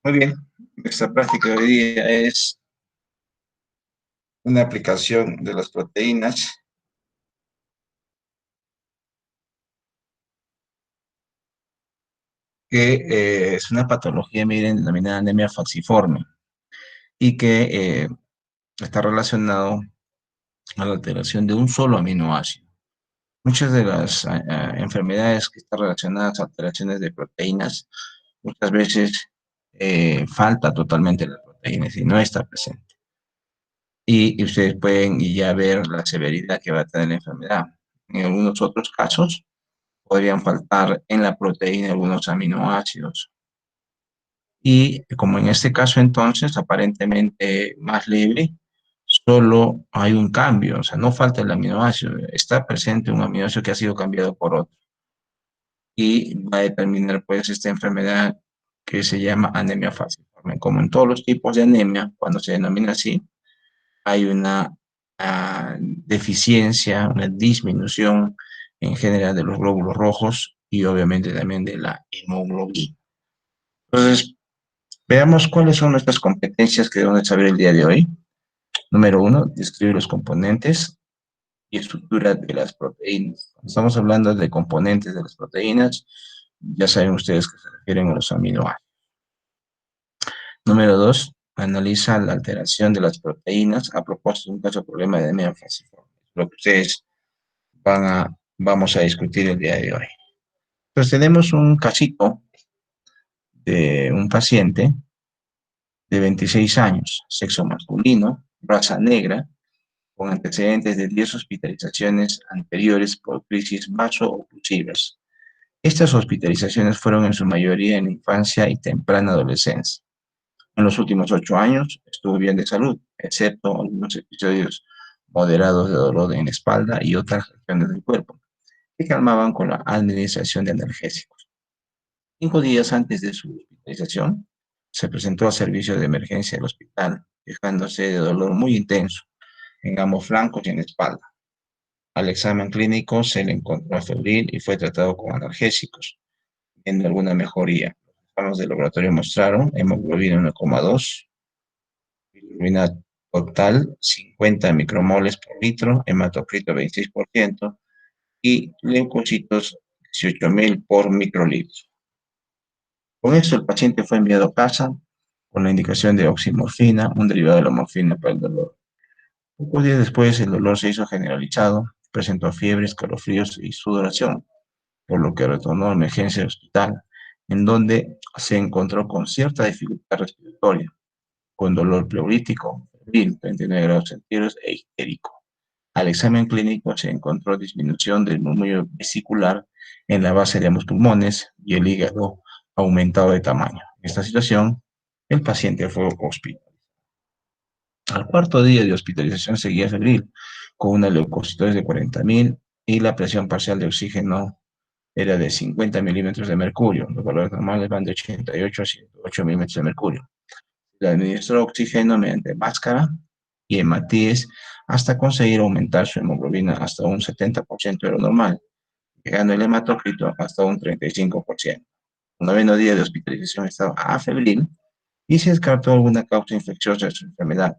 Muy bien, nuestra práctica de hoy día es una aplicación de las proteínas que es una patología, miren, denominada anemia falciforme y que está relacionado a la alteración de un solo aminoácido. Muchas de las enfermedades que están relacionadas a alteraciones de proteínas, muchas veces falta totalmente la proteína y no está presente. Y ustedes pueden ya ver la severidad que va a tener la enfermedad. En algunos otros casos, podrían faltar en la proteína algunos aminoácidos. Y como en este caso entonces, aparentemente más libre, solo hay un cambio, o sea, no falta el aminoácido, está presente un aminoácido que ha sido cambiado por otro. Y va a determinar pues esta enfermedad que se llama anemia falciforme. Como en todos los tipos de anemia, cuando se denomina así, hay una deficiencia, una disminución en general de los glóbulos rojos y obviamente también de la hemoglobina. Entonces, veamos cuáles son nuestras competencias que debemos saber el día de hoy. Número uno, describir los componentes y estructura de las proteínas. Cuando estamos hablando de componentes de las proteínas, ya saben ustedes que se refieren a los aminoácidos. Número dos, analiza la alteración de las proteínas a propósito de un caso de problema de anemia falciforme. Lo que ustedes vamos a discutir el día de hoy. Pues tenemos un casito de un paciente de 26 años, sexo masculino, raza negra, con antecedentes de 10 hospitalizaciones anteriores por crisis vaso-oclusivas. Estas hospitalizaciones fueron en su mayoría en la infancia y temprana adolescencia. En los últimos 8 años estuvo bien de salud, excepto algunos episodios moderados de dolor en la espalda y otras regiones del cuerpo, que calmaban con la administración de analgésicos. 5 días antes de su hospitalización, se presentó al servicio de emergencia del hospital, quejándose de dolor muy intenso en ambos flancos y en la espalda. Al examen clínico se le encontró febril y fue tratado con analgésicos, viendo alguna mejoría. Los exámenes de laboratorio mostraron hemoglobina 1,2, bilirrubina total 50 micromoles por litro, hematocrito 26% y leucocitos 18.000 por microlitro. Con esto, el paciente fue enviado a casa con la indicación de oximorfina, un derivado de la morfina para el dolor. Pocos días después, el dolor se hizo generalizado, presentó fiebre, escalofríos y sudoración, por lo que retornó a emergencia del hospital, en donde se encontró con cierta dificultad respiratoria, con dolor pleurítico, febril, 39 grados centígrados e histérico. Al examen clínico se encontró disminución del murmullo vesicular en la base de ambos pulmones y el hígado aumentado de tamaño. En esta situación, el paciente fue hospitalizado. Al cuarto día de hospitalización seguía febril, con una leucocitosis de 40.000 y la presión parcial de oxígeno era de 50 milímetros de mercurio. Los valores normales van de 88 a 108 milímetros de mercurio. Le administró oxígeno mediante máscara y hematíes hasta conseguir aumentar su hemoglobina hasta un 70% de lo normal, llegando el hematocrito hasta un 35%. El noveno día de hospitalización estaba afebril y se descartó alguna causa infecciosa de su enfermedad,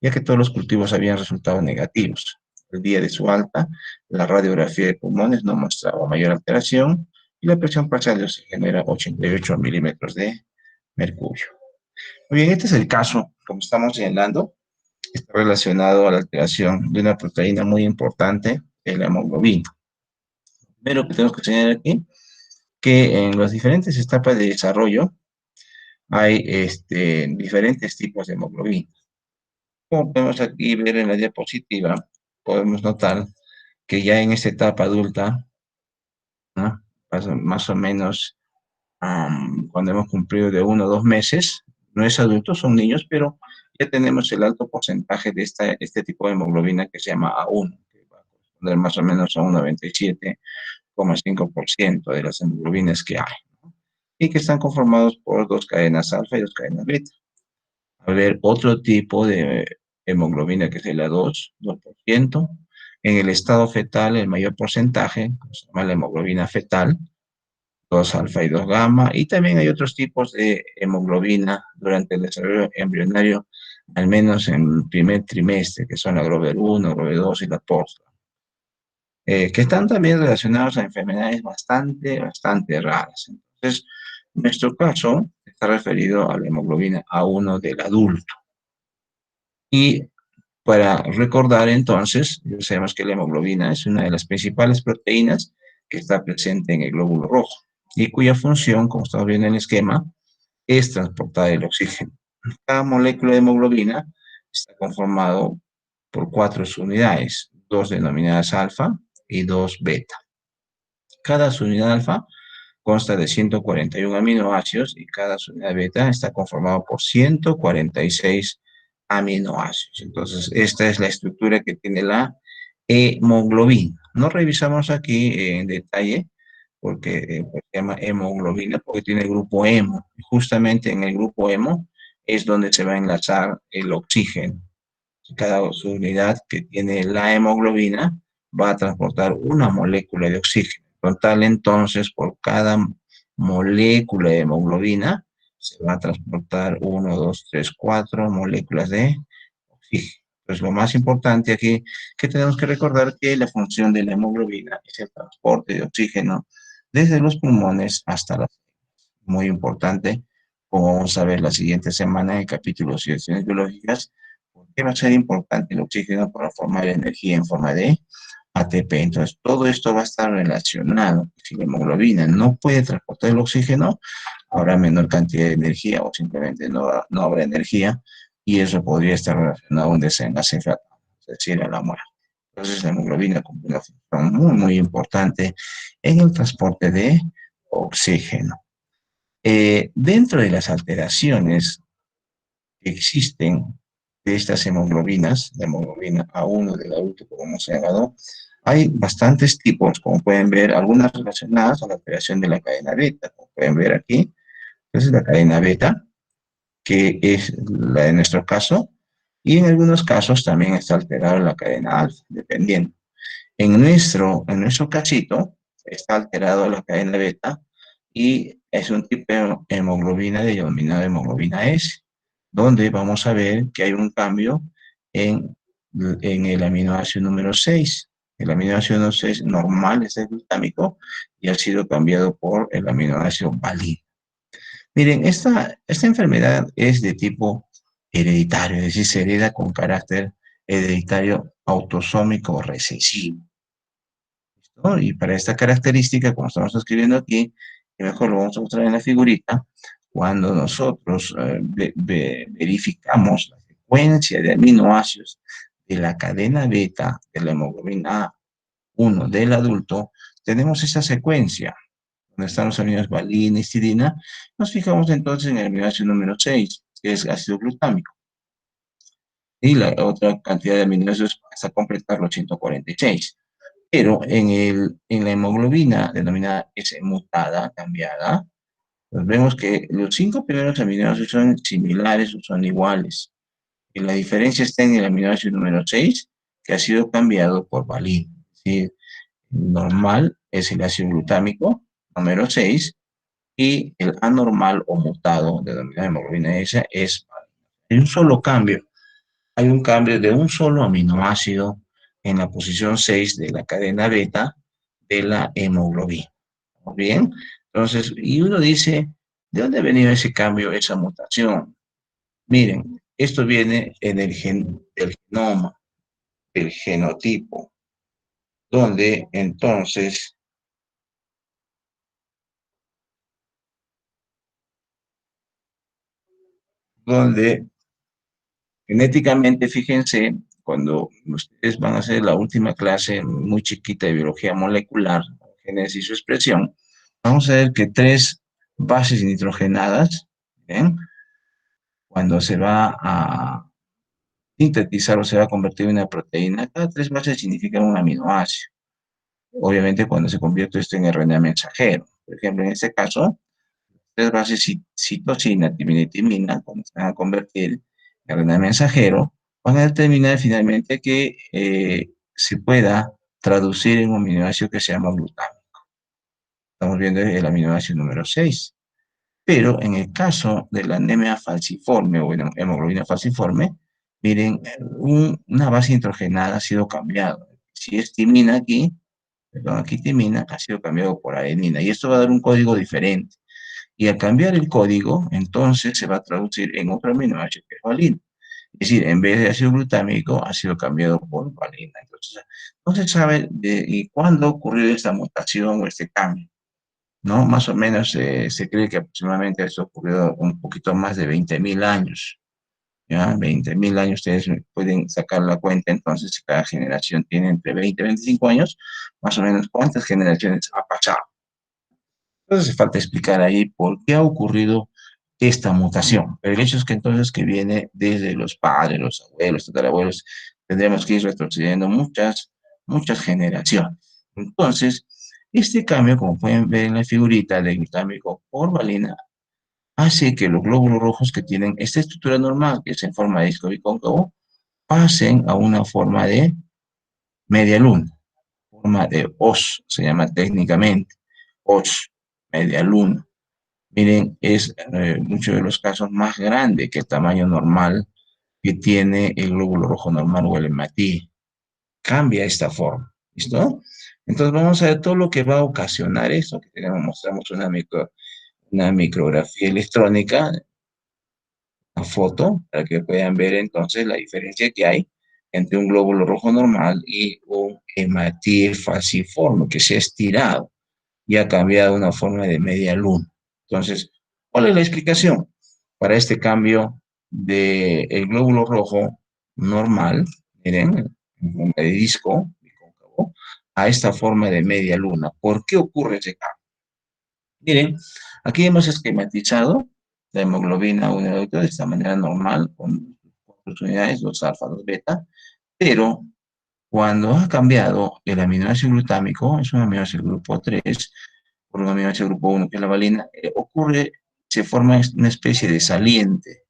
ya que todos los cultivos habían resultado negativos. El día de su alta, la radiografía de pulmones no mostraba mayor alteración y la presión parcial de oxígeno era 88 milímetros de mercurio. Muy bien, este es el caso, como estamos señalando, está relacionado a la alteración de una proteína muy importante, la hemoglobina. Primero que tenemos que señalar aquí, que en las diferentes etapas de desarrollo hay diferentes tipos de hemoglobina. Como podemos aquí ver en la diapositiva, podemos notar que ya en esta etapa adulta, ¿no? Más o menos cuando hemos cumplido de 1 o 2 meses, no es adulto, son niños, pero ya tenemos el alto porcentaje de este tipo de hemoglobina que se llama A1, que va a corresponder más o menos a un 97,5% de las hemoglobinas que hay, ¿no? Y que están conformados por 2 cadenas alfa y 2 cadenas beta. A ver, otro tipo de hemoglobina que es la 2%. En el estado fetal, el mayor porcentaje, que se llama la hemoglobina fetal, 2 alfa y 2 gamma, y también hay otros tipos de hemoglobina durante el desarrollo embrionario, al menos en el primer trimestre, que son la Grover 1, Grover 2 y la TORS, que están también relacionados a enfermedades bastante raras. Entonces, nuestro caso está referido a la hemoglobina A1 del adulto. Y para recordar entonces, ya sabemos que la hemoglobina es una de las principales proteínas que está presente en el glóbulo rojo y cuya función, como estamos viendo en el esquema, es transportar el oxígeno. Cada molécula de hemoglobina está conformado por 4 subunidades, 2 denominadas alfa y 2 beta. Cada subunidad alfa consta de 141 aminoácidos y cada subunidad beta está conformado por 146 aminoácidos. Entonces, esta es la estructura que tiene la hemoglobina. No revisamos aquí en detalle porque se llama hemoglobina porque tiene el grupo hemo. Justamente en el grupo hemo es donde se va a enlazar el oxígeno. Cada unidad que tiene la hemoglobina va a transportar una molécula de oxígeno. Total, entonces, por cada molécula de hemoglobina se va a transportar 1, 2, 3, 4 moléculas de oxígeno. Entonces, lo más importante aquí que tenemos que recordar que la función de la hemoglobina es el transporte de oxígeno desde los pulmones hasta la muy importante, como vamos a ver la siguiente semana en el capítulo de situaciones biológicas, por qué va a ser importante el oxígeno para formar energía en forma de ATP. Entonces, todo esto va a estar relacionado. Si la hemoglobina no puede transportar el oxígeno, habrá menor cantidad de energía o simplemente no habrá energía y eso podría estar relacionado a un desenlace fatal, es decir, a la muerte. Entonces, la hemoglobina cumple una función muy importante en el transporte de oxígeno. Dentro de las alteraciones que existen de estas hemoglobinas, la hemoglobina A1 del adulto, como hemos señalado, hay bastantes tipos, como pueden ver, algunas relacionadas a la alteración de la cadena beta, como pueden ver aquí. Entonces, la cadena beta, que es la de nuestro caso, y en algunos casos también está alterada la cadena alfa, dependiendo. En nuestro casito está alterado la cadena beta y es un tipo de hemoglobina denominada hemoglobina S, donde vamos a ver que hay un cambio en, en el aminoácido número 6. El aminoácido número 6 normal es el glutámico y ha sido cambiado por el aminoácido valina. Miren, esta enfermedad es de tipo hereditario, es decir, se hereda con carácter hereditario autosómico recesivo, ¿no? Y para esta característica, como estamos escribiendo aquí, y mejor lo vamos a mostrar en la figurita, cuando nosotros verificamos la secuencia de aminoácidos de la cadena beta de la hemoglobina A1 del adulto, tenemos esa secuencia, donde están los aminoácidos valina y histidina, nos fijamos entonces en el aminoácido número 6, que es ácido glutámico, y la otra cantidad de aminoácidos hasta completar los 146. Pero en la hemoglobina denominada S mutada, cambiada, pues vemos que los 5 primeros aminoácidos son similares o son iguales. Y la diferencia está en el aminoácido número 6, que ha sido cambiado por valina. Es decir, normal es el ácido glutámico, número 6, y el anormal o mutado, denominado hemoglobina S, es valina. Hay un solo cambio. Hay un cambio de un solo aminoácido en la posición 6 de la cadena beta de la hemoglobina. ¿Estamos bien? Entonces, y uno dice, ¿de dónde ha venido ese cambio, esa mutación? Miren, esto viene en del genoma, del genotipo, donde entonces, donde genéticamente, fíjense, cuando ustedes van a hacer la última clase muy chiquita de biología molecular, génesis y su expresión, vamos a ver que 3 bases nitrogenadas, ¿ven? Cuando se va a sintetizar o se va a convertir en una proteína, cada 3 bases significan un aminoácido. Obviamente cuando se convierte esto en RNA mensajero. Por ejemplo, en este caso, 3 bases citosina, timina y timina, cuando se van a convertir en RNA mensajero, van a determinar finalmente que se pueda traducir en un aminoácido que se llama glutamico. Estamos viendo el aminoácido número 6. Pero en el caso de la anemia falciforme o hemoglobina falciforme, miren, una base nitrogenada ha sido cambiada. Si es timina aquí, perdón, aquí timina, ha sido cambiado por adenina. Y esto va a dar un código diferente. Y al cambiar el código, entonces se va a traducir en otro aminoácido que es valina. Es decir, en vez de ácido glutámico, ha sido cambiado por valina. Entonces, no se sabe y cuándo ocurrió esta mutación o este cambio, ¿no? Más o menos se cree que aproximadamente esto ocurrió un poquito más de 20.000 años, ¿ya? 20.000 años, ustedes pueden sacar la cuenta, entonces cada generación tiene entre 20 y 25 años, más o menos cuántas generaciones ha pasado. Entonces hace falta explicar ahí por qué ha ocurrido esta mutación. Pero el hecho es que entonces que viene desde los padres, los abuelos, tatarabuelos, tendremos que ir retrocediendo muchas generaciones. Entonces, este cambio, como pueden ver en la figurita de glutámico por valina, hace que los glóbulos rojos que tienen esta estructura normal, que es en forma de disco bicóncavo, pasen a una forma de media luna, forma de os, se llama técnicamente, os, media luna. Miren, es muchos de los casos más grande que el tamaño normal que tiene el glóbulo rojo normal o el hematí. Cambia esta forma, ¿listo? Entonces vamos a ver todo lo que va a ocasionar esto, que tenemos, mostramos una micrografía electrónica, una foto, para que puedan ver entonces la diferencia que hay entre un glóbulo rojo normal y un hematí falciforme que se ha estirado y ha cambiado una forma de media luna. Entonces, ¿cuál es la explicación para este cambio del glóbulo rojo normal, miren, en forma de disco, bicóncavo, a esta forma de media luna? ¿Por qué ocurre ese cambio? Miren, aquí hemos esquematizado la hemoglobina 1 y 2 de esta manera normal, con sus unidades, los alfa, los beta, pero cuando ha cambiado el aminoácido glutámico, es un aminoácido grupo 3, por un aminoácido grupo 1, que es la valina, se forma una especie de saliente.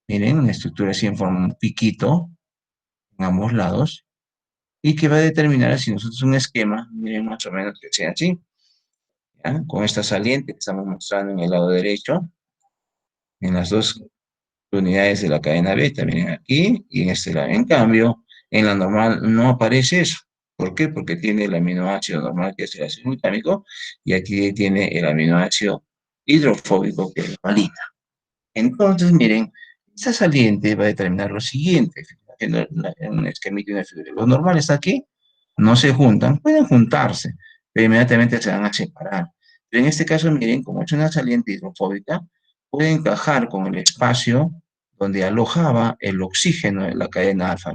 Miren, una estructura así en forma de un piquito en ambos lados, y que va a determinar si nosotros un esquema, miren más o menos que sea así, ¿ya? Con esta saliente que estamos mostrando en el lado derecho, en las dos unidades de la cadena beta, miren aquí y en este lado. En cambio, en la normal no aparece eso. ¿Por qué? Porque tiene el aminoácido normal, que es el ácido glutámico, y aquí tiene el aminoácido hidrofóbico, que es la valina. Entonces, miren, esta saliente va a determinar lo siguiente, haciendo un esquemita y una figura. Los normales aquí no se juntan, pueden juntarse, pero inmediatamente se van a separar. Pero en este caso, miren, como es una saliente hidrofóbica, puede encajar con el espacio donde alojaba el oxígeno de la cadena alfa.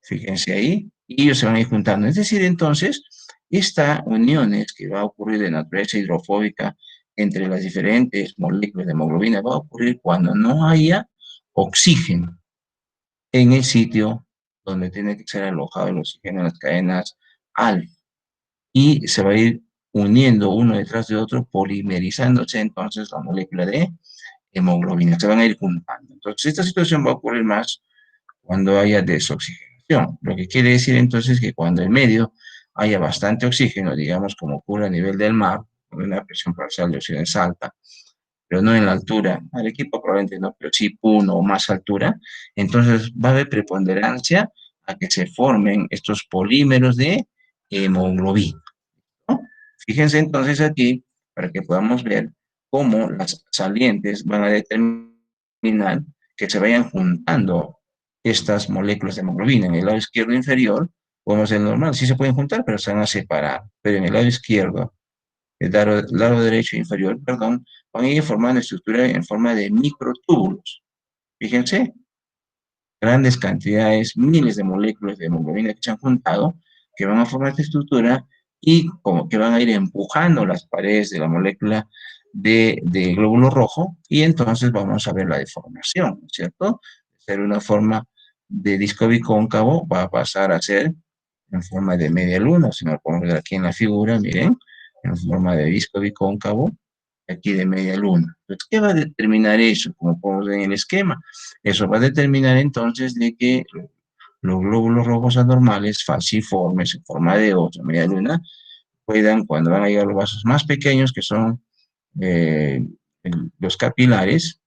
Fíjense ahí, y ellos se van a ir juntando. Es decir, entonces, esta uniones que va a ocurrir de naturaleza hidrofóbica entre las diferentes moléculas de hemoglobina va a ocurrir cuando no haya oxígeno en el sitio donde tiene que ser alojado el oxígeno en las cadenas alfa. Y se va a ir uniendo uno detrás de otro, polimerizándose entonces la molécula de hemoglobina. Se van a ir juntando. Entonces, esta situación va a ocurrir más cuando haya desoxigenación. Lo que quiere decir entonces que cuando en medio haya bastante oxígeno, digamos como ocurre a nivel del mar, con una presión parcial de oxígeno alta, pero no en la altura, Arequipa probablemente no, pero sí Puno o más altura, entonces va a haber preponderancia a que se formen estos polímeros de hemoglobina, ¿no? Fíjense entonces aquí, para que podamos ver cómo las salientes van a determinar que se vayan juntando estas moléculas de hemoglobina. En el lado izquierdo inferior, podemos ver normal, sí se pueden juntar, pero se van a separar. Pero en el lado izquierdo, el lado derecho inferior, perdón, van a ir formando estructura en forma de microtúbulos. Fíjense, grandes cantidades, miles de moléculas de hemoglobina que se han juntado, que van a formar esta estructura y como que van a ir empujando las paredes de la molécula de glóbulo rojo y entonces vamos a ver la deformación, ¿cierto? De ser una forma de disco bicóncavo va a pasar a ser en forma de media luna, si me lo podemos ver aquí en la figura, miren, en forma de disco bicóncavo, aquí de media luna. Entonces, ¿qué va a determinar eso? Como podemos ver en el esquema. Eso va a determinar entonces de que los glóbulos rojos anormales, falciformes, en forma de otra media luna, puedan, cuando van a llegar a los vasos más pequeños, que son los capilares,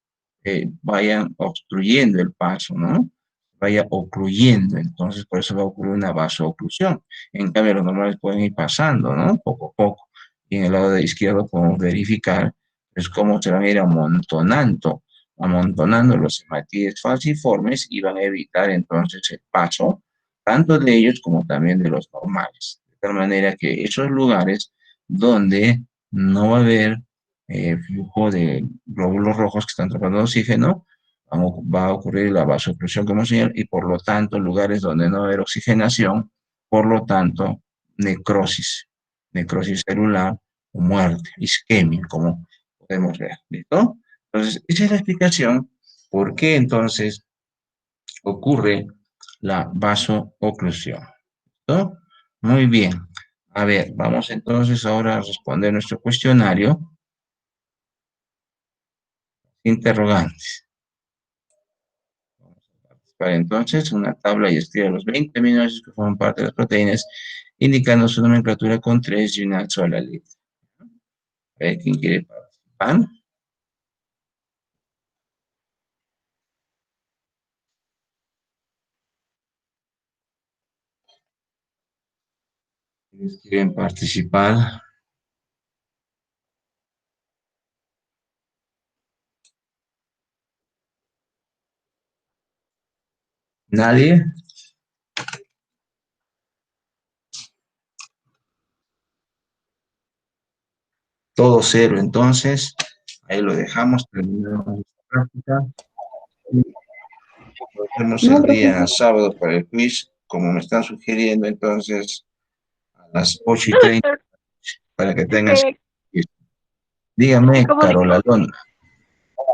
vayan obstruyendo el paso, ¿no? Vaya ocluyendo, entonces por eso va a ocurrir una vasooclusión. En cambio, los normales pueden ir pasando, ¿no? Poco a poco. Y en el lado de izquierdo podemos verificar pues, cómo se van a ir amontonando los hematíes falciformes y van a evitar entonces el paso tanto de ellos como también de los normales. De tal manera que esos lugares donde no va a haber flujo de glóbulos rojos que están atrapando oxígeno, va a ocurrir la vasooclusión como señal y por lo tanto lugares donde no va a haber oxigenación, por lo tanto necrosis celular o muerte, isquemia, como podemos ver, ¿listo? Entonces, esa es la explicación por qué entonces ocurre la vasooclusión, ¿listo? Muy bien. A ver, vamos entonces ahora a responder nuestro cuestionario. Interrogantes. Para entonces, una tabla y escribe los 20 aminoácidos que forman parte de las proteínas, indicando su nomenclatura con 3 y una sola letra. A ver, ¿quién quiere participar? ¿Quiénes quieren participar? ¿Nadie? Todo cero, entonces, ahí lo dejamos, terminamos esta práctica. Nos vemos No, el día profesor. sábado para el quiz, como me están sugiriendo, entonces, a las 8:30, Doctor, para que es tengan... que, Dígame, como Carola, dijimos,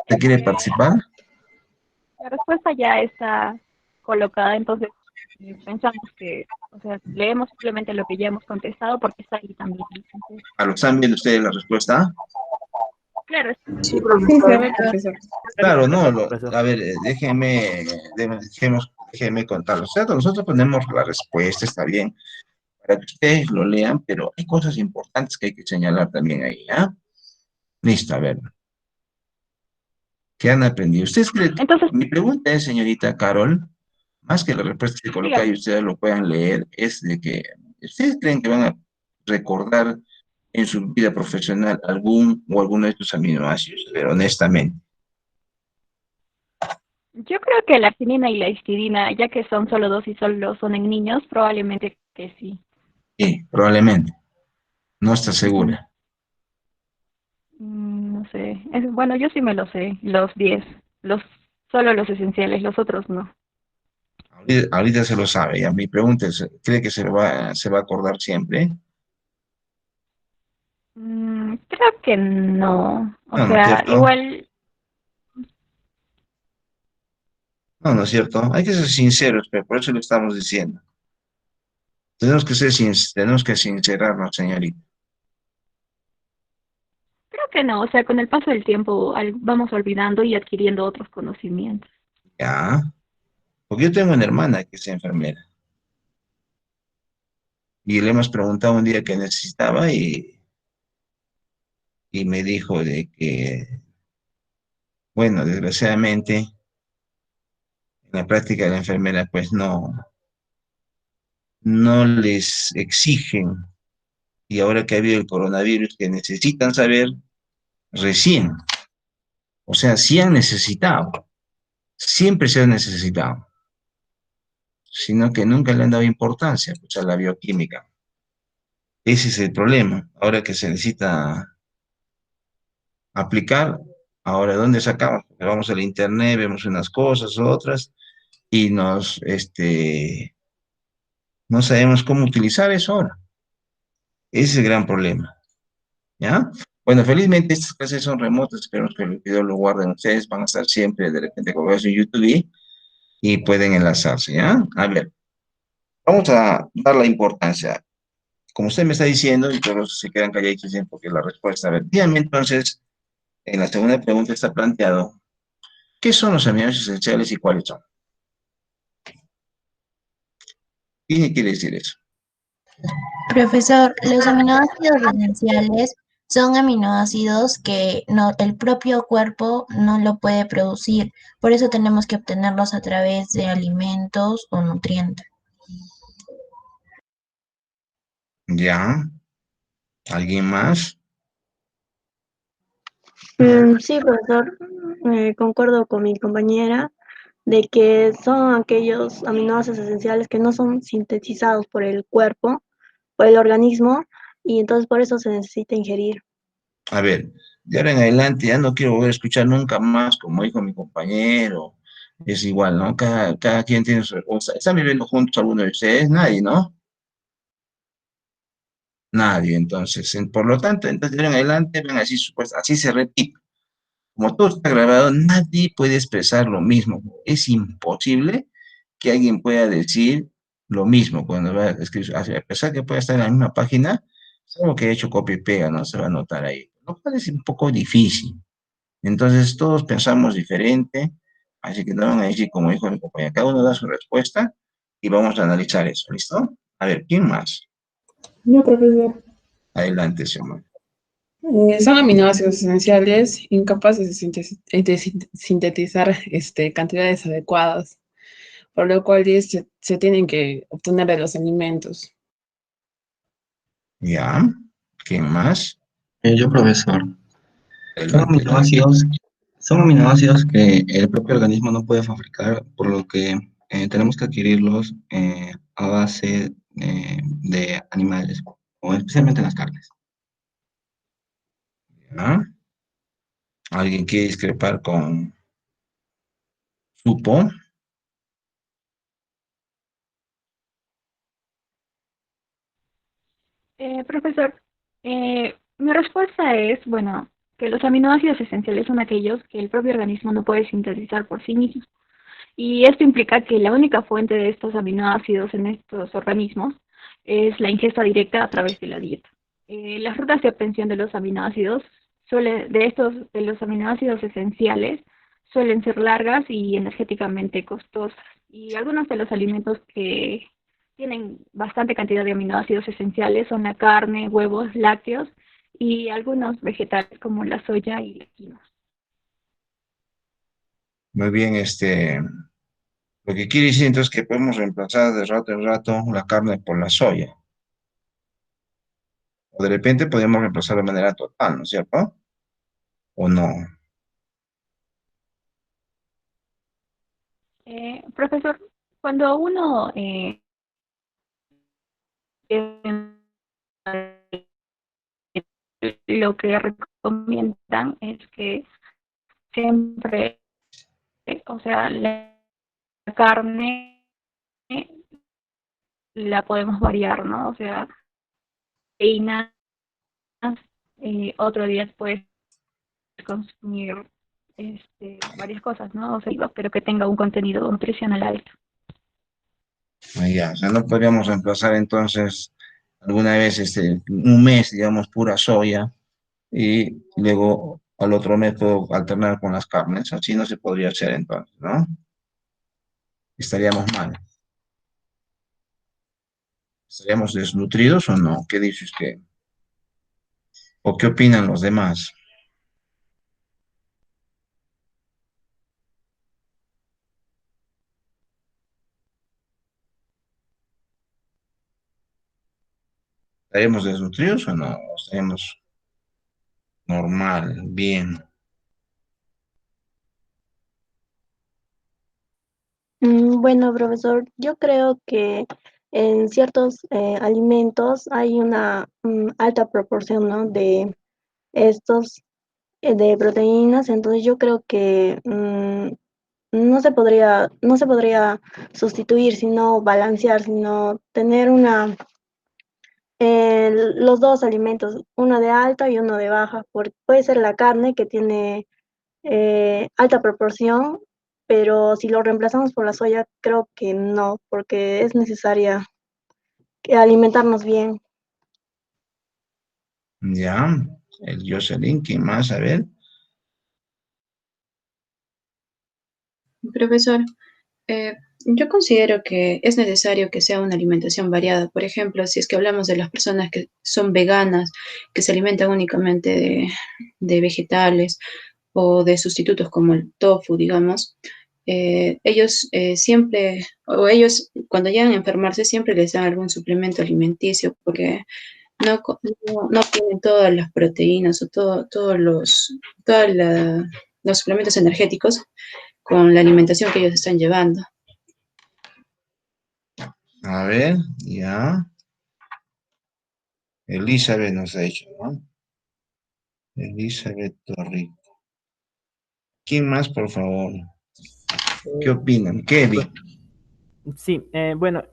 ¿usted quiere participar? la respuesta ya está colocada, entonces pensamos que, o sea, leemos simplemente lo que ya hemos contestado porque está ahí también. Entonces, ¿Lo están viendo ustedes la respuesta? claro, Sí, sí, profesor. se profesor. Claro, no, Profesor. a ver, déjeme contarlo. O sea, nosotros ponemos la respuesta, está bien, para que ustedes lo lean, pero hay cosas importantes que hay que señalar también ahí, ¿ah? Listo, a ver, ¿qué han aprendido? ¿Ustedes creen? Entonces, Mi pregunta es, señorita Carol, más que la respuesta que coloca dígame. y ustedes lo puedan leer, es de que ¿ustedes creen que van a recordar en su vida profesional algún o alguno de estos aminoácidos? Pero honestamente, Yo creo que la arginina y la histidina, ya que son solo dos y solo son en niños, probablemente que sí. sí, probablemente, no está Ujú. segura. No sé. Bueno, yo sí me lo sé, los 10, los, solo los esenciales, los otros no. Ahorita se lo sabe, ya mi pregunta es, ¿cree que se va a acordar siempre? Creo que no. O No, ¿no es sea, cierto? igual, No, ¿no es cierto? Hay que ser sinceros, pero por eso lo estamos diciendo. Tenemos que sincerarnos, señorita. creo que no. O sea, con el paso del tiempo vamos olvidando y adquiriendo otros conocimientos. Ya, porque yo tengo una hermana que es enfermera y le hemos preguntado un día qué necesitaba y me dijo de que, bueno, desgraciadamente en la práctica de la enfermera pues no les exigen y ahora que ha habido el coronavirus que necesitan saber recién. O sea, sí han necesitado, siempre se han necesitado, sino que nunca le han dado importancia pues, a la bioquímica. Ese es el problema. Ahora que se necesita aplicar, ahora ¿dónde sacamos? Porque vamos al internet, vemos unas cosas, otras, y no sabemos cómo utilizar eso ahora. Ese es el gran problema, ¿ya? Bueno, felizmente estas clases son remotas, esperemos que el video lo guarden ustedes, van a estar siempre de repente colgados en YouTube y pueden enlazarse, ¿ya? A ver, vamos a dar la importancia. Como usted me está diciendo, y todos se quedan calladitos porque la respuesta. A ver, dígame entonces, en la segunda pregunta está planteado, ¿qué son los aminoácidos esenciales y cuáles son? ¿Qué quiere decir eso? Profesor, los aminoácidos esenciales son aminoácidos que el propio cuerpo no lo puede producir, por eso tenemos que obtenerlos a través de alimentos o nutrientes. ¿Ya? ¿Alguien más? Sí, profesor, concuerdo con mi compañera de que son aquellos aminoácidos esenciales que no son sintetizados por el cuerpo, por el organismo, y entonces por eso se necesita ingerir. A ver, de ahora en adelante ya no quiero volver a escuchar nunca más, como dijo mi compañero. Es igual, ¿no? Cada quien tiene su respuesta. ¿Están viviendo juntos alguno de ustedes? Nadie, ¿no? Nadie, entonces. Por lo tanto, entonces de ahora en adelante, ven así, pues, así se repite. Como todo está grabado, nadie puede expresar lo mismo. Es imposible que alguien pueda decir lo mismo cuando va a escribir. A pesar que pueda estar en la misma página, solo que he hecho copia y pega, no se va a notar ahí. Lo cual es un poco difícil. Entonces, todos pensamos diferente, así que no van a decir, como dijo mi compañero, cada uno da su respuesta y vamos a analizar eso, ¿listo? A ver, ¿quién más? No, profesor. Adelante, señor. Son aminoácidos esenciales incapaces de, sintetizar cantidades adecuadas, por lo cual se tienen que obtener de los alimentos. ¿Ya? ¿Quién más? Yo, profesor, son Adelante, adelante. aminoácidos, son aminoácidos que el propio organismo no puede fabricar, por lo que tenemos que adquirirlos a base de animales, o especialmente en las carnes. ¿Ya? ¿Alguien quiere discrepar con Supo? Profesor, mi respuesta es, bueno, que los aminoácidos esenciales son aquellos que el propio organismo no puede sintetizar por sí mismo. Y esto implica que la única fuente de estos aminoácidos en estos organismos es la ingesta directa a través de la dieta. Las rutas de obtención de los aminoácidos, de los aminoácidos esenciales, suelen ser largas y energéticamente costosas. Y algunos de los alimentos que tienen bastante cantidad de aminoácidos esenciales son la carne, huevos, lácteos y algunos vegetales como la soya y la quinoa. Muy bien, lo que quiere decir entonces que podemos reemplazar de rato en rato la carne por la soya. O de repente podemos reemplazar de manera total, ¿no es cierto? ¿O no? Profesor, cuando uno lo que recomiendan es que siempre, o sea, la carne la podemos variar, ¿no? O sea, proteínas, otro día puedes consumir varias cosas, ¿no? O sea, pero que tenga un contenido nutricional alto. Ah, ya, o sea, no podríamos reemplazar entonces alguna vez un mes, digamos, pura soya y luego al otro mes puedo alternar con las carnes. Así no se podría hacer entonces, ¿no? Estaríamos mal. ¿Estaríamos desnutridos o no? ¿Qué dice usted? ¿O qué opinan los demás? ¿Estaríamos desnutridos o no? ¿O estaríamos normal, bien? Bueno, profesor, yo creo que en ciertos alimentos hay una alta proporción, ¿no? De estos de proteínas, entonces yo creo que no se podría sustituir, sino balancear, sino tener los dos alimentos, uno de alta y uno de baja, porque puede ser la carne que tiene alta proporción, pero si lo reemplazamos por la soya, creo que no, porque es necesaria alimentarnos bien. Ya, el Jocelyn, ¿quién más? A ver. Profesor, Yo considero que es necesario que sea una alimentación variada. Por ejemplo, si es que hablamos de las personas que son veganas, que se alimentan únicamente de vegetales o de sustitutos como el tofu, digamos, ellos siempre, o ellos cuando llegan a enfermarse, siempre les dan algún suplemento alimenticio porque no tienen todas las proteínas o los suplementos energéticos con la alimentación que ellos están llevando. A ver, ya. Elizabeth nos ha dicho, ¿no? Elizabeth Torrico. ¿Quién más, por favor? ¿Qué opinan? Kevin. Sí, bueno,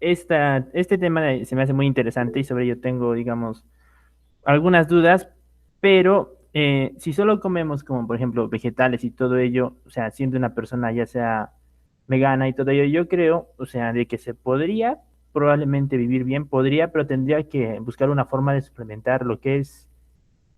este tema se me hace muy interesante y sobre ello tengo, digamos, algunas dudas, pero si solo comemos como, por ejemplo, vegetales y todo ello, o sea, siendo una persona ya sea vegana y todo ello, yo creo, o sea, de que se podría probablemente vivir bien, podría, pero tendría que buscar una forma de suplementar lo que es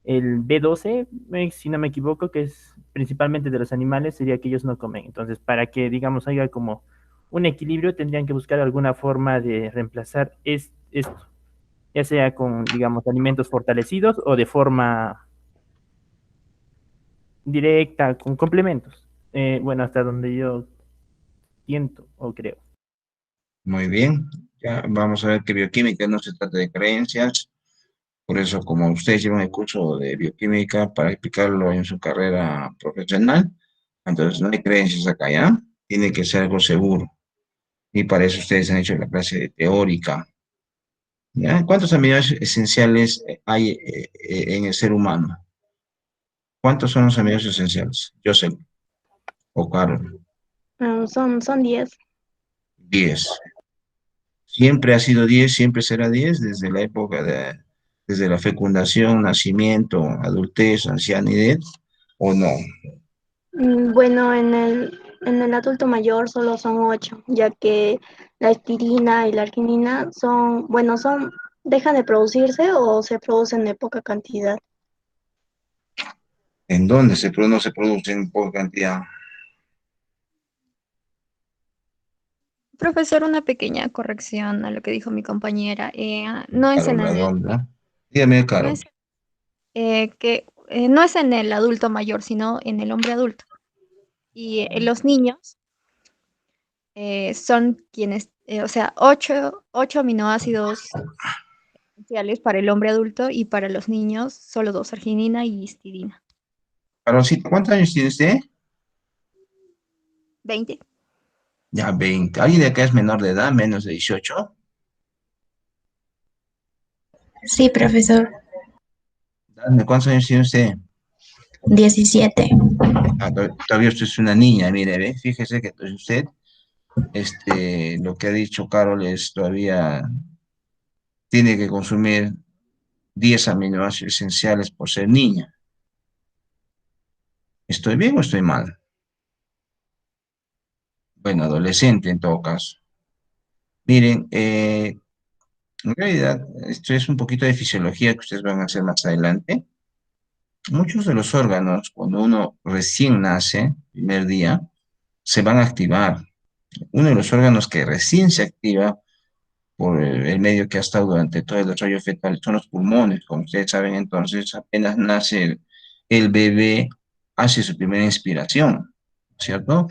el B12, si no me equivoco, que es principalmente de los animales, sería que ellos no comen. Entonces, para que, digamos, haya como un equilibrio, tendrían que buscar alguna forma de reemplazar esto, ya sea con, digamos, alimentos fortalecidos o de forma directa, con complementos. Bueno, hasta donde yo siento o creo. Muy bien. Ya vamos a ver que bioquímica no se trata de creencias. Por eso, como ustedes llevan el curso de bioquímica para explicarlo en su carrera profesional, entonces no hay creencias acá, ¿ya? Tiene que ser algo seguro. Y para eso ustedes han hecho la clase de teórica, ¿ya? ¿Cuántos aminoácidos esenciales hay en el ser humano? ¿Cuántos son los aminoácidos esenciales? Joseph o Carol. Son 10. 10. Siempre ha sido 10, siempre será 10 desde la época desde la fecundación, nacimiento, adultez, ancianidad, ¿o no? Bueno, en el adulto mayor solo son 8, ya que la aspirina y la arginina dejan de producirse o se producen en poca cantidad. ¿En dónde no se produce en poca cantidad? Profesor, una pequeña corrección a lo que dijo mi compañera. No es Carol en el, Redonda. Dígame, no Carol. es, no es en el adulto mayor, sino en el hombre adulto. Y los niños son quienes, o sea, ocho aminoácidos esenciales para el hombre adulto y para los niños solo dos, arginina y histidina. Carolcita, ¿cuántos años tiene usted? 20. Ya 20. ¿Alguien de acá es menor de edad, menos de 18? Sí, profesor. Dame, ¿cuántos años tiene usted? 17. Ah, todavía usted es una niña, mire, ve, fíjese que usted, lo que ha dicho Carol es todavía tiene que consumir 10 aminoácidos esenciales por ser niña. ¿Estoy bien o estoy mal? Bueno, adolescente en todo caso. Miren, en realidad, esto es un poquito de fisiología que ustedes van a hacer más adelante. Muchos de los órganos, cuando uno recién nace, primer día, se van a activar. Uno de los órganos que recién se activa por el medio que ha estado durante todo el desarrollo fetal son los pulmones. Como ustedes saben, entonces, apenas nace el bebé, hace su primera inspiración, ¿cierto?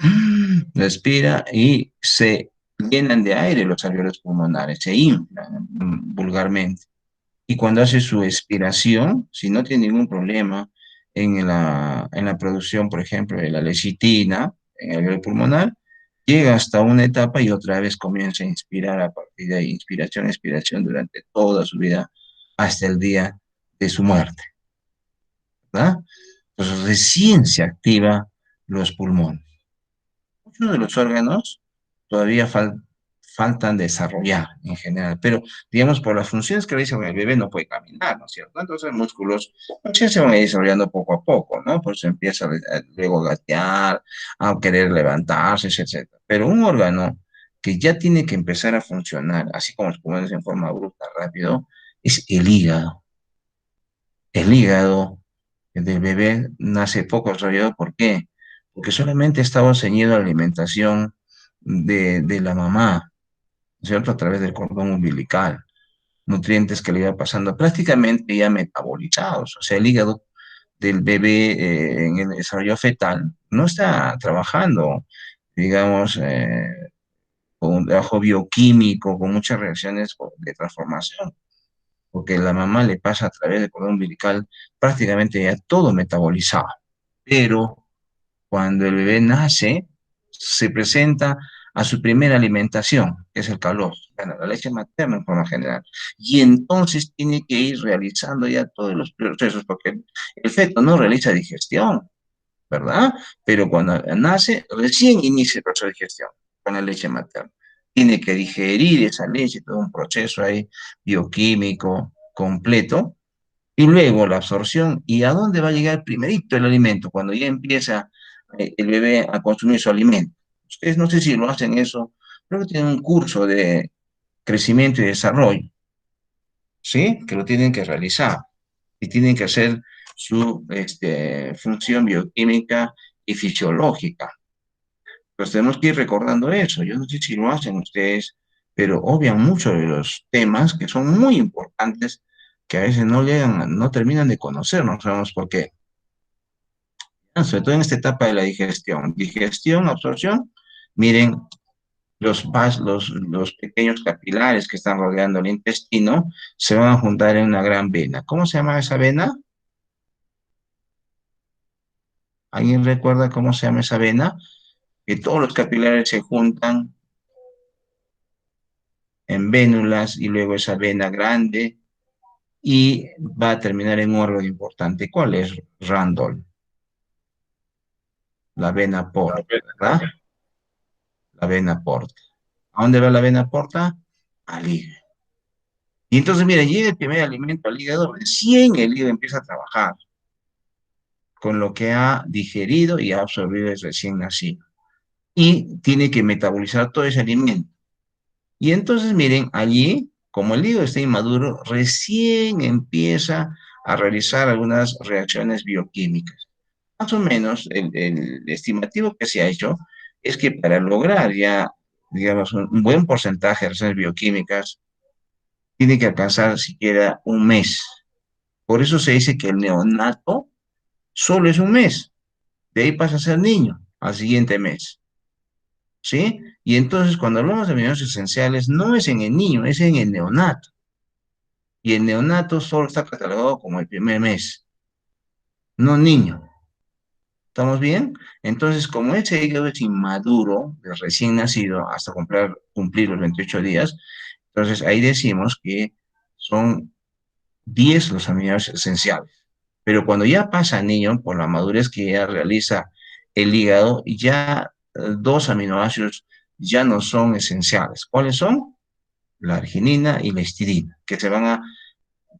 Respira y se llenan de aire los alveolos pulmonares, se inflan vulgarmente. Y cuando hace su expiración, si no tiene ningún problema en la producción, por ejemplo, de la lecitina en el alveolo pulmonar, llega hasta una etapa y otra vez comienza a inspirar a partir de ahí, inspiración, expiración durante toda su vida hasta el día de su muerte, ¿verdad? Entonces recién se activa los pulmones. Muchos de los órganos todavía faltan desarrollar en general, pero digamos por las funciones que realiza el bebé no puede caminar, ¿no es cierto? Entonces los músculos pues, se van a ir desarrollando poco a poco, ¿no? Por eso empieza luego a gatear, a querer levantarse, etcétera. Pero un órgano que ya tiene que empezar a funcionar, así como los pulmones en forma bruta, rápido, es el hígado. El hígado del bebé nace poco desarrollado, ¿por qué? Porque solamente estaba ceñido a la alimentación de la mamá, ¿cierto? A través del cordón umbilical, nutrientes que le iba pasando prácticamente ya metabolizados, o sea, el hígado del bebé en el desarrollo fetal no está trabajando, digamos, con un trabajo bioquímico, con muchas reacciones de transformación, porque la mamá le pasa a través del cordón umbilical prácticamente ya todo metabolizado. Pero cuando el bebé nace, se presenta a su primera alimentación, que es el calor, bueno, la leche materna en forma general. Y entonces tiene que ir realizando ya todos los procesos, porque el feto no realiza digestión, ¿verdad? Pero cuando nace, recién inicia el proceso de digestión con la leche materna. Tiene que digerir esa leche, todo un proceso ahí bioquímico completo, y luego la absorción. ¿Y a dónde va a llegar primerito el alimento? Cuando ya empieza el bebé a consumir su alimento. Ustedes no sé si lo hacen eso, creo que tienen un curso de crecimiento y desarrollo, ¿sí? Que lo tienen que realizar y tienen que hacer su función bioquímica y fisiológica. Pues tenemos que ir recordando eso. Yo no sé si lo hacen ustedes, pero obvian mucho de los temas que son muy importantes que a veces no llegan, no terminan de conocer, no sabemos por qué. Sobre todo en esta etapa de la digestión. Digestión, absorción, miren, los pequeños capilares que están rodeando el intestino se van a juntar en una gran vena. ¿Cómo se llama esa vena? ¿Alguien recuerda cómo se llama esa vena? Que todos los capilares se juntan en vénulas y luego esa vena grande y va a terminar en un órgano importante. ¿Cuál es, Randall? La vena porta, ¿verdad? La vena porta. ¿A dónde va la vena porta? Al hígado. Y entonces, mira, llega el primer alimento al hígado, recién el hígado empieza a trabajar con lo que ha digerido y ha absorbido el recién nacido. Y tiene que metabolizar todo ese alimento. Y entonces, miren, allí, como el hígado está inmaduro, recién empieza a realizar algunas reacciones bioquímicas. Más o menos, el estimativo que se ha hecho es que para lograr ya, digamos, un buen porcentaje de reacciones bioquímicas, tiene que alcanzar siquiera un mes. Por eso se dice que el neonato solo es un mes. De ahí pasa a ser niño al siguiente mes. ¿Sí? Y entonces, cuando hablamos de aminoácidos esenciales, no es en el niño, es en el neonato. Y el neonato solo está catalogado como el primer mes, no niño. ¿Estamos bien? Entonces, como ese hígado es inmaduro, de recién nacido, hasta cumplir los 28 días, entonces ahí decimos que son 10 los aminoácidos esenciales. Pero cuando ya pasa niño, por la madurez que ya realiza el hígado, ya dos aminoácidos ya no son esenciales. ¿Cuáles son? La arginina y la histidina, que se van a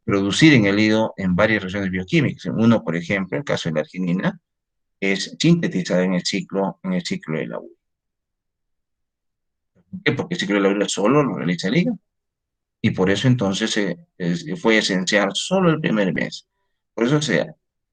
producir en el hígado en varias reacciones bioquímicas. Uno, por ejemplo, el caso de la arginina, es sintetizada en el ciclo de la urea. ¿Por qué? Porque el ciclo de la urea solo lo realiza el hígado. Y por eso entonces fue esencial solo el primer mes. Por eso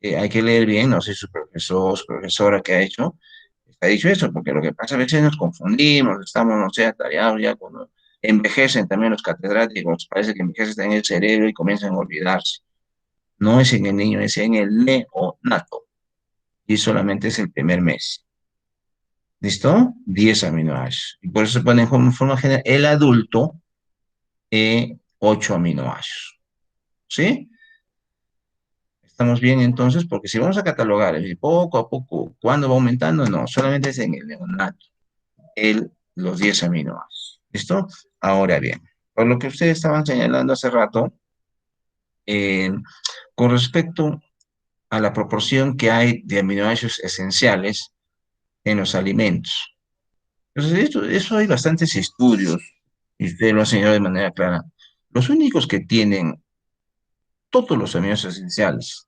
hay que leer bien, no sé si su profesor o su profesora que ha dicho eso, porque lo que pasa a veces nos confundimos, estamos, no sé, atareados ya cuando envejecen también los catedráticos, parece que envejecen en el cerebro y comienzan a olvidarse. No es en el niño, es en el neonato. Y solamente es el primer mes. ¿Listo? 10 aminoácidos. Y por eso se pone en forma general el adulto 8 aminoácidos. ¿Sí? ¿Estamos bien entonces? Porque si vamos a catalogar poco a poco, ¿cuándo va aumentando? No, solamente es en el neonato, los 10 aminoácidos. ¿Listo? Ahora bien, por lo que ustedes estaban señalando hace rato, eh, con respecto a la proporción que hay de aminoácidos esenciales en los alimentos. Entonces, eso hay bastantes estudios, y usted lo ha señalado de manera clara. Los únicos que tienen todos los aminoácidos esenciales,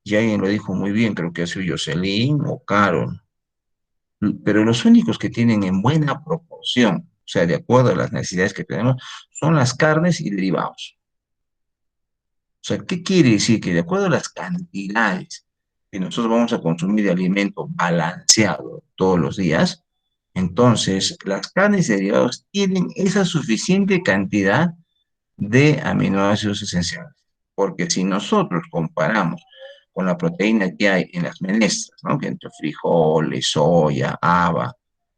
y alguien lo dijo muy bien, creo que ha sido Jocelyn o Carol, pero los únicos que tienen en buena proporción, o sea, de acuerdo a las necesidades que tenemos, son las carnes y derivados. O sea, ¿qué quiere decir? Que de acuerdo a las cantidades que nosotros vamos a consumir de alimento balanceado todos los días, Entonces, las carnes y derivados tienen esa suficiente cantidad de aminoácidos esenciales. Porque si nosotros comparamos con la proteína que hay en las menestras, ¿no? Que entre frijoles, soya, haba,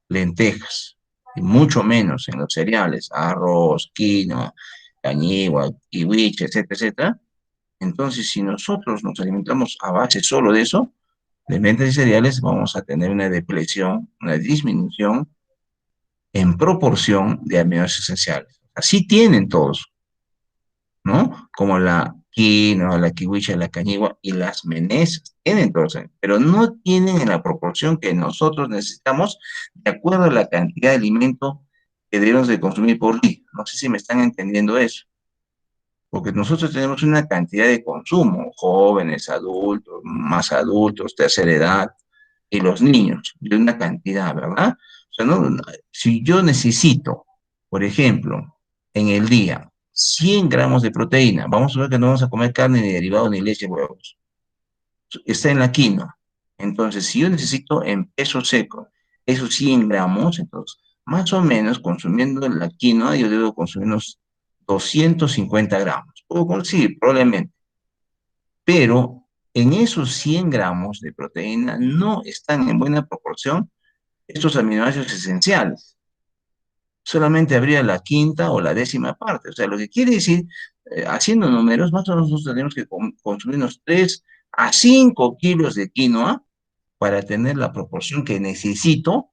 lentejas, y mucho menos en los cereales, arroz, quinoa, cañigua, kiwiche, etcétera, etcétera. Entonces, si nosotros nos alimentamos a base solo de eso, de mentas y cereales, vamos a tener una depresión, una disminución en proporción de aminoácidos esenciales. Así tienen todos, ¿no? Como la quinoa, la kiwicha, la cañigua y las menestras. Tienen todos, pero no tienen en la proporción que nosotros necesitamos de acuerdo a la cantidad de alimento que debemos de consumir por día. No sé si me están entendiendo eso. Porque nosotros tenemos una cantidad de consumo, jóvenes, adultos, más adultos, tercera edad, y los niños, de una cantidad, ¿verdad? O sea, si yo necesito, por ejemplo, en el día, 100 gramos de proteína, vamos a ver que no vamos a comer carne, ni derivado, ni leche, huevos. Está en la quinoa. Entonces, si yo necesito en peso seco esos 100 gramos, entonces, más o menos, consumiendo la quinoa, yo debo consumir unos 250 gramos. Puedo conseguir, probablemente. Pero en esos 100 gramos de proteína no están en buena proporción estos aminoácidos esenciales. Solamente habría la quinta o la décima parte. O sea, lo que quiere decir, haciendo números, más o menos nosotros tenemos que consumir unos 3 a 5 kilos de quinoa para tener la proporción que necesito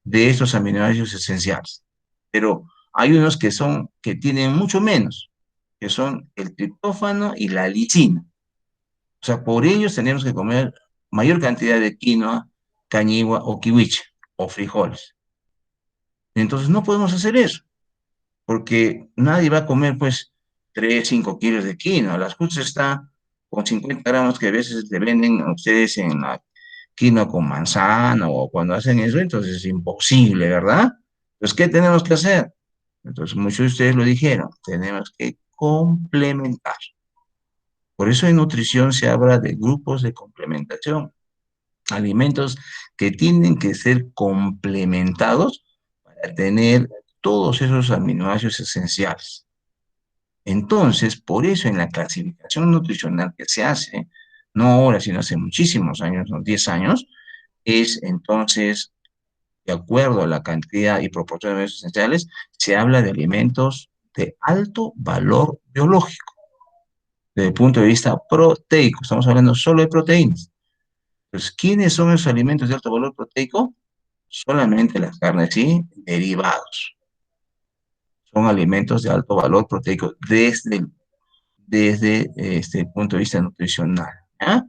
de estos aminoácidos esenciales. Pero hay unos que tienen mucho menos, que son el triptófano y la lisina. O sea, por ellos tenemos que comer mayor cantidad de quinoa, cañigua o kiwiche o frijoles. Entonces no podemos hacer eso, porque nadie va a comer pues 3 5 kilos de quinoa. Las cosas están con 50 gramos que a veces te venden a ustedes en la quinoa con manzana o cuando hacen eso, entonces es imposible, ¿verdad? Entonces, ¿qué tenemos que hacer? Entonces, muchos de ustedes lo dijeron, tenemos que complementar. Por eso en nutrición se habla de grupos de complementación, alimentos que tienen que ser complementados para tener todos esos aminoácidos esenciales. Entonces, por eso en la clasificación nutricional que se hace, no ahora, sino hace muchísimos años, no 10 años, es entonces, de acuerdo a la cantidad y proporción de aminoácidos esenciales, se habla de alimentos de alto valor biológico, desde el punto de vista proteico. Estamos hablando solo de proteínas. Pues, ¿quiénes son esos alimentos de alto valor proteico? Solamente las carnes y derivados. Son alimentos de alto valor proteico desde este punto de vista nutricional, ¿ya?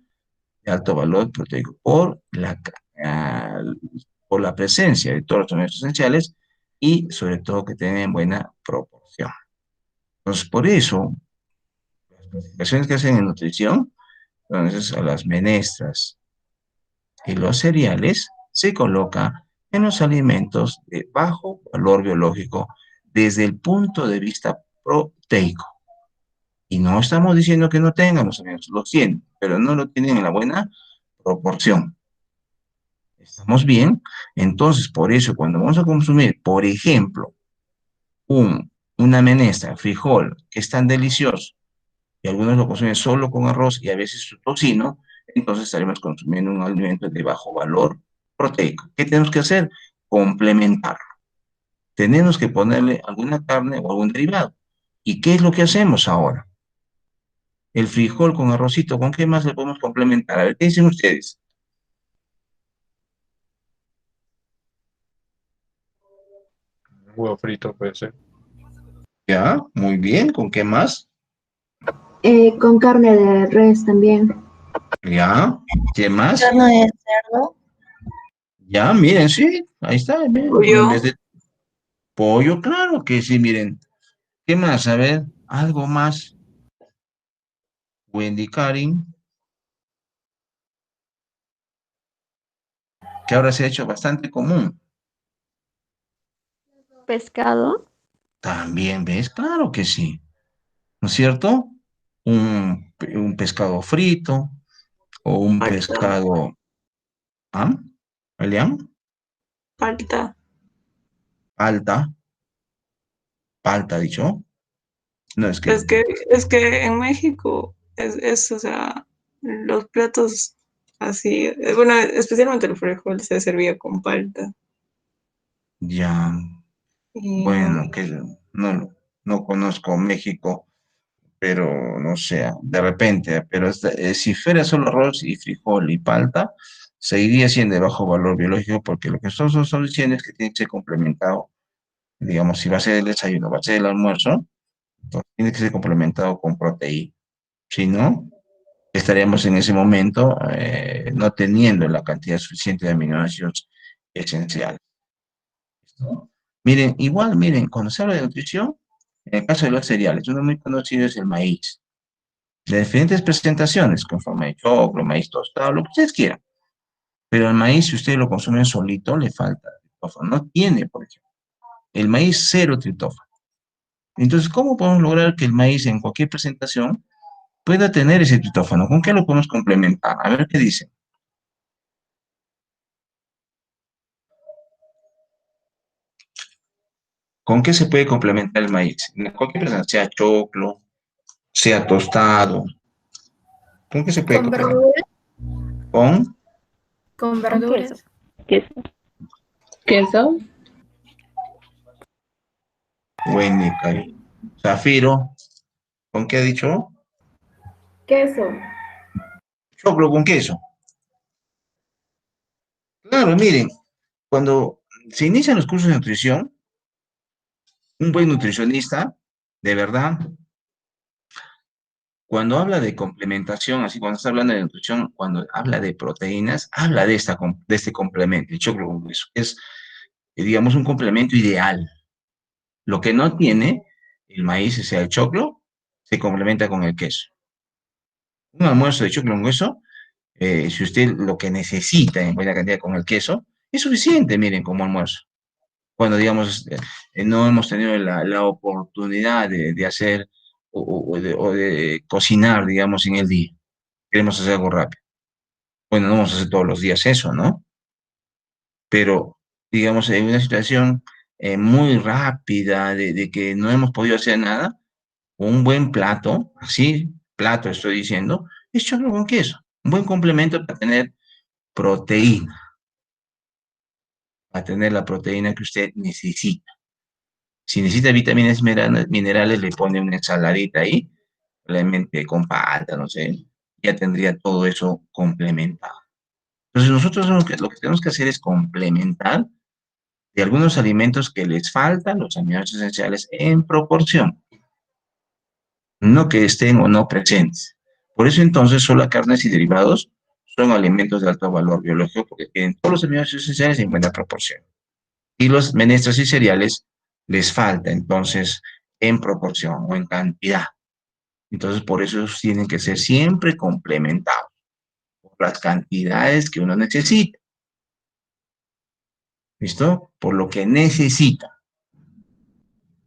De alto valor proteico ah, por la presencia de todos los aminoácidos esenciales y sobre todo que tienen buena proporción. Entonces, por eso, las clasificaciones que hacen en nutrición, entonces a las menestras y los cereales se coloca en los alimentos de bajo valor biológico desde el punto de vista proteico. Y no estamos diciendo que no tengan los alimentos, los tienen, pero no lo tienen en la buena proporción. ¿Estamos bien? Entonces, por eso, cuando vamos a consumir, por ejemplo, una menestra, frijol, que es tan delicioso, y algunos lo consumen solo con arroz y a veces su tocino, entonces estaremos consumiendo un alimento de bajo valor proteico. ¿Qué tenemos que hacer? Complementarlo. Tenemos que ponerle alguna carne o algún derivado. ¿Y qué es lo que hacemos ahora? El frijol con arrocito, ¿con qué más le podemos complementar? A ver, ¿qué dicen ustedes? Huevo frito puede ser. Ya, muy bien. ¿Con qué más? Con carne de res también. Ya, ¿qué más? Carne de cerdo. Ya, miren, sí, ahí está. Miren, Pollo. en vez de pollo, claro que sí, miren. ¿Qué más? A ver, algo más. Wendy Karin, que ahora se ha hecho bastante común. Pescado. También, ¿ves? Claro que sí. ¿No es cierto? Un pescado frito o un Falta. pescado... ¿Ah? ¿Elian? Falta. palta, palta, dicho. No, es que, Es que en México o sea, los platos así, bueno, especialmente el frijol se servía con palta. ya, Y bueno, que no, no conozco México, pero no sé, de repente, pero si fuera solo arroz y frijol y palta, seguiría siendo de bajo valor biológico porque lo que son diciendo es que tiene que ser complementado, digamos, si va a ser el desayuno, va a ser el almuerzo, entonces tiene que ser complementado con proteína, si no, estaríamos en ese momento no teniendo la cantidad suficiente de aminoácidos esenciales, ¿no? Miren, igual, miren, cuando se habla de nutrición, en el caso de los cereales, uno muy conocido es el maíz, de diferentes presentaciones, con forma de choclo, maíz tostado, lo que ustedes quieran. Pero el maíz, si ustedes lo consumen solito, le falta triptófano. No tiene, por ejemplo. El maíz cero triptófano. Entonces, ¿cómo podemos lograr que el maíz en cualquier presentación pueda tener ese triptófano? ¿Con qué lo podemos complementar? A ver qué dicen. ¿Con qué se puede complementar el maíz? En cualquier presentación, sea choclo, sea tostado. ¿Con qué se puede Con complementar? verduras, Con con Con queso. verduras. Queso. ¿Queso? Wendy, Zafiro. ¿Con qué ha dicho? Queso. Choclo con queso. Claro, miren, cuando se inician los cursos de nutrición, un buen nutricionista, de verdad, cuando habla de complementación, así cuando está hablando de nutrición, cuando habla de proteínas, habla de este complemento, el choclo con queso. Es, digamos, un complemento ideal. Lo que no tiene el maíz, o sea, el choclo, se complementa con el queso. Un almuerzo de choclo con queso, si usted lo que necesita en buena cantidad con el queso, es suficiente, miren, como almuerzo. Cuando, digamos, no hemos tenido la oportunidad de hacer o de cocinar, digamos, en el día. Queremos hacer algo rápido. Bueno, no vamos a hacer todos los días eso, ¿no? Pero, digamos, en una situación muy rápida de que no hemos podido hacer nada, un buen plato, así, plato estoy diciendo, es choclo con queso. Un buen complemento para tener proteína, para tener la proteína que usted necesita. Si necesita vitaminas minerales, le pone una ensaladita ahí, probablemente con palta, no sé, ya tendría todo eso complementado. Entonces nosotros lo que tenemos que hacer es complementar de algunos alimentos que les faltan los aminoácidos esenciales en proporción, no que estén o no presentes. Por eso entonces solo carnes y derivados son alimentos de alto valor biológico porque tienen todos los aminoácidos esenciales en buena proporción. Y los menestros y cereales les falta entonces en proporción o en cantidad. Entonces por eso tienen que ser siempre complementados por las cantidades que uno necesita. ¿Listo? Por lo que necesita.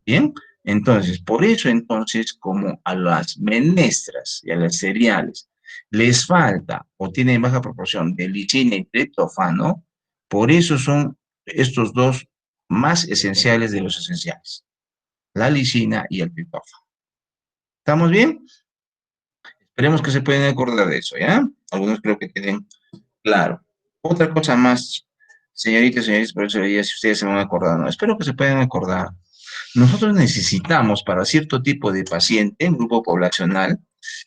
¿Bien? Entonces, por eso entonces, como a las menestras y a los cereales les falta o tienen baja proporción de lisina y triptófano, por eso son estos dos más esenciales de los esenciales, la lisina y el triptófano. ¿Estamos bien? Esperemos que se puedan acordar de eso, ¿ya? Algunos creo que tienen claro. Otra cosa más, señoritas y señores, por eso veía si ustedes se van a acordar, ¿no? Espero que se puedan acordar. Nosotros necesitamos para cierto tipo de paciente, un grupo poblacional,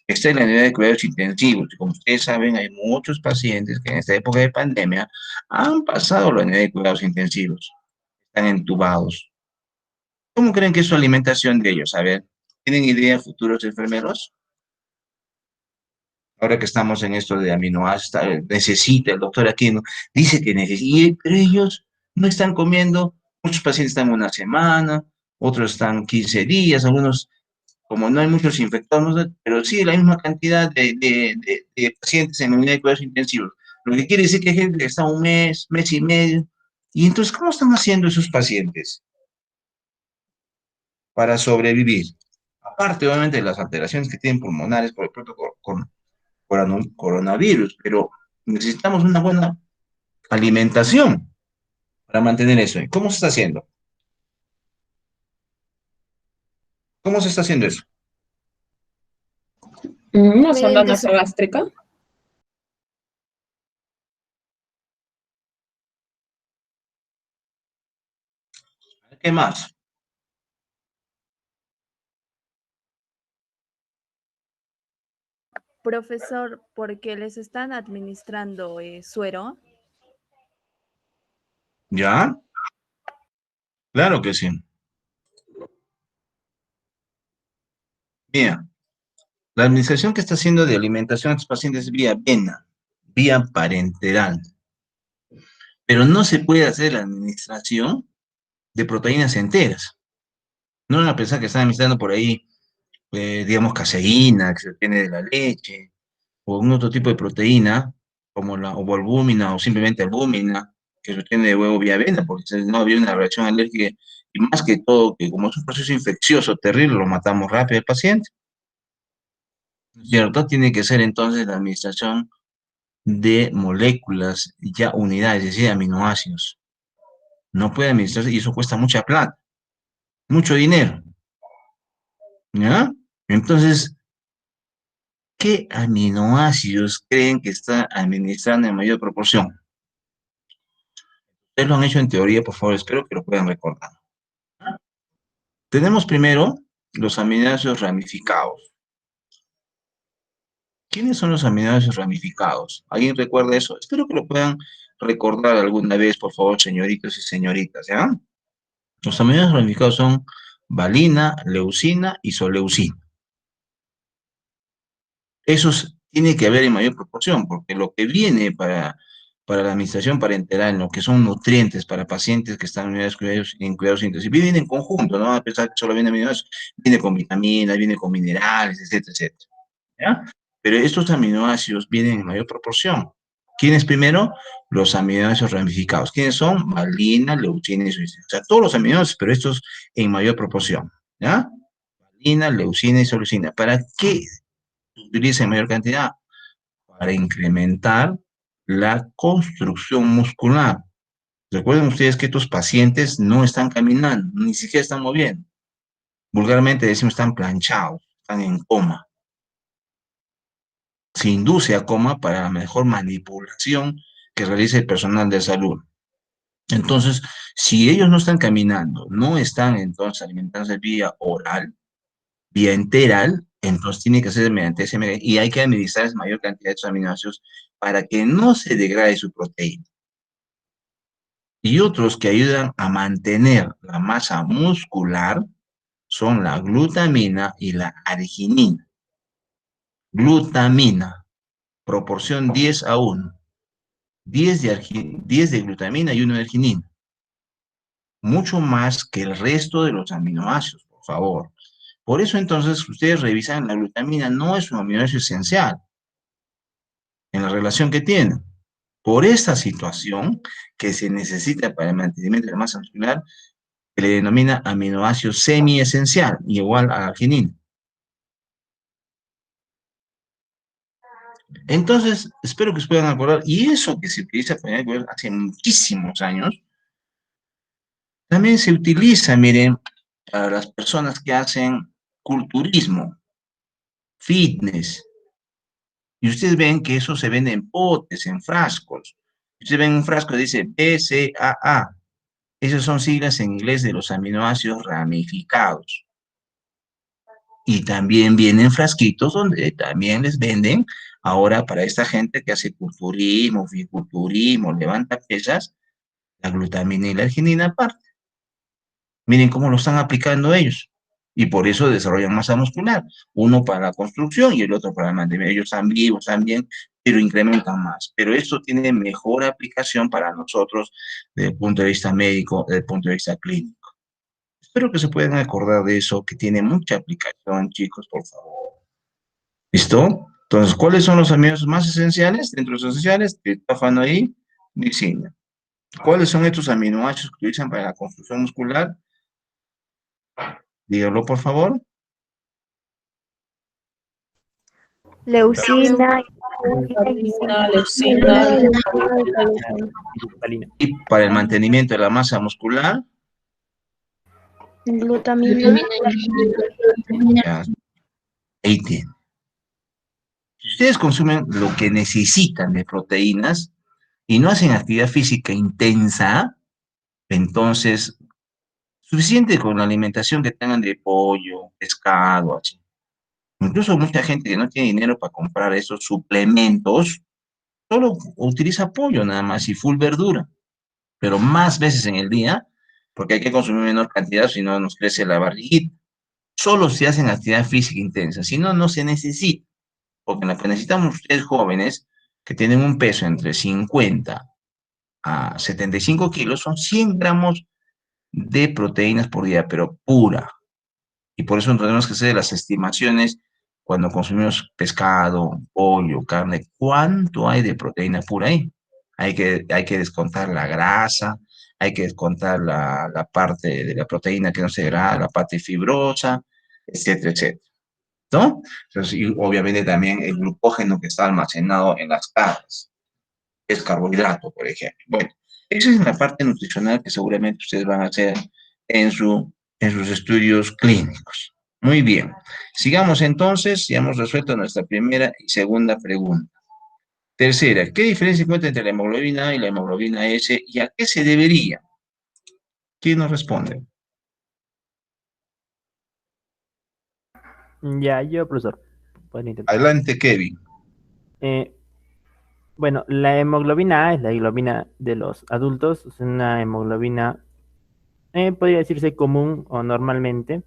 que está en la unidad de cuidados intensivos. Como ustedes saben, hay muchos pacientes que en esta época de pandemia han pasado la unidad de cuidados intensivos, están entubados. ¿Cómo creen que es su alimentación de ellos? A ver, ¿tienen idea futuros enfermeros? Ahora que estamos en esto de aminoácidos, necesita, el doctor Aquino dice que necesita, pero ellos no están comiendo, muchos pacientes están una semana, otros están 15 días, algunos, como no hay muchos infectados, ¿no? Pero sí la misma cantidad de pacientes en la unidad de cuidados intensivos. Lo que quiere decir que hay gente que está un mes, mes y medio. Y entonces, ¿cómo están haciendo esos pacientes para sobrevivir? Aparte, obviamente, de las alteraciones que tienen pulmonares por el propio coronavirus, pero necesitamos una buena alimentación para mantener eso. ¿Y cómo se está haciendo? ¿Cómo se está haciendo eso? Una sonda Mediante nasogástrica. ¿Qué más? Profesor, porque les están administrando suero. ¿Ya? Claro que sí. Mira, la administración que está haciendo de alimentación a estos pacientes es vía vena, vía parenteral. Pero no se puede hacer la administración de proteínas enteras. No van a pensar que están administrando por ahí, digamos, caseína, que se obtiene de la leche, o un otro tipo de proteína, como la ovoalbúmina o simplemente albúmina, que se obtiene de huevo vía vena, porque si no había una reacción alérgica, y más que todo, que como es un proceso infeccioso terrible, lo matamos rápido al paciente. ¿Cierto? Tiene que ser entonces la administración de moléculas, ya unidades, es decir, aminoácidos. No puede administrarse, y eso cuesta mucha plata, mucho dinero. ¿Ya? Entonces, ¿qué aminoácidos creen que está administrando en mayor proporción? Ustedes lo han hecho en teoría, por favor, espero que lo puedan recordar. Tenemos primero los aminoácidos ramificados. ¿Quiénes son los aminoácidos ramificados? ¿Alguien recuerda eso? Espero que lo puedan recordar alguna vez, por favor, señoritos y señoritas, ¿ya? Los aminoácidos ramificados son valina, leucina y isoleucina. Esos tiene que haber en mayor proporción, porque lo que viene para la administración parenteral, lo que son nutrientes para pacientes que están en cuidados intensivos, vienen en conjunto, no van a pensar que solo viene aminoácidos, viene con vitaminas, viene con minerales, etcétera, etcétera. ¿Ya? Pero estos aminoácidos vienen en mayor proporción. ¿Quiénes primero? Los aminoácidos ramificados. ¿Quiénes son? Valina, leucina y isoleucina. O sea, todos los aminoácidos, pero estos en mayor proporción. ¿Ya? Valina, leucina y isoleucina. ¿Para qué se utiliza en mayor cantidad? Para incrementar la construcción muscular. Recuerden ustedes que estos pacientes no están caminando, ni siquiera están moviendo. Vulgarmente decimos están planchados, están en coma. Se induce a coma para la mejor manipulación que realice el personal de salud. Entonces, si ellos no están caminando, no están entonces alimentándose vía oral, vía enteral, entonces tiene que ser mediante ese mecanismo, y hay que administrar mayor cantidad de estos aminoácidos para que no se degrade su proteína. Y otros que ayudan a mantener la masa muscular son la glutamina y la arginina. Glutamina, proporción 10:1. 10 de glutamina y 1 de arginina. Mucho más que el resto de los aminoácidos, por favor. Por eso entonces ustedes revisan, la glutamina no es un aminoácido esencial en la relación que tiene. Por esta situación que se necesita para el mantenimiento de la masa muscular, que le denomina aminoácido semiesencial, igual a la arginina. Entonces, espero que se puedan acordar, y eso que se utiliza hace muchísimos años, también se utiliza, miren, para las personas que hacen culturismo, fitness, y ustedes ven que eso se vende en potes, en frascos. Ustedes ven un frasco que dice BCAA. Esas son siglas en inglés de los aminoácidos ramificados. Y también vienen frasquitos donde también les venden ahora para esta gente que hace culturismo, fisiculturismo, levanta pesas, la glutamina y la arginina aparte. Miren cómo lo están aplicando ellos. Y por eso desarrollan masa muscular. Uno para la construcción y el otro para el mantenimiento. Ellos están vivos también, pero incrementan más. Pero esto tiene mejor aplicación para nosotros desde el punto de vista médico, desde el punto de vista clínico. Espero que se puedan acordar de eso, que tiene mucha aplicación, chicos, por favor. ¿Listo? Entonces, ¿cuáles son los aminoácidos más esenciales? Dentro de los esenciales, triptófano y glicina. ¿Cuáles son estos aminoácidos que utilizan para la construcción muscular? Dígalo, por favor. Leucina, Leucina. Y para el mantenimiento de la masa muscular, Glutamina. Ya, ahí tiene. Si ustedes consumen lo que necesitan de proteínas y no hacen actividad física intensa, entonces suficiente con la alimentación que tengan de pollo, pescado, así. Incluso mucha gente que no tiene dinero para comprar esos suplementos, solo utiliza pollo nada más y full verdura, pero más veces en el día, porque hay que consumir menor cantidad, si no nos crece la barriguita. Solo si hacen actividad física intensa, si no, no se necesita, porque lo que necesitamos ustedes jóvenes, que tienen un peso entre 50 a 75 kilos, son 100 gramos de proteínas por día, pero pura. Y por eso tenemos que hacer las estimaciones cuando consumimos pescado, pollo, carne, ¿cuánto hay de proteína pura ahí? Hay que descontar la grasa, hay que descontar la parte de la proteína que no se degrada, la parte fibrosa, etcétera, etcétera. ¿No? Entonces, y obviamente también el glucógeno que está almacenado en las carnes, es carbohidrato, por ejemplo. Bueno, esa es la parte nutricional que seguramente ustedes van a hacer en sus estudios clínicos. Muy bien. Sigamos entonces, ya hemos resuelto nuestra primera y segunda pregunta. Tercera, ¿qué diferencia encuentra entre la hemoglobina A y la hemoglobina S y a qué se debería? ¿Quién nos responde? Ya, yo, profesor. Pueden intentar. Adelante, Kevin. Eh, bueno, la hemoglobina A es la hemoglobina de los adultos, es una hemoglobina, podría decirse común o normalmente,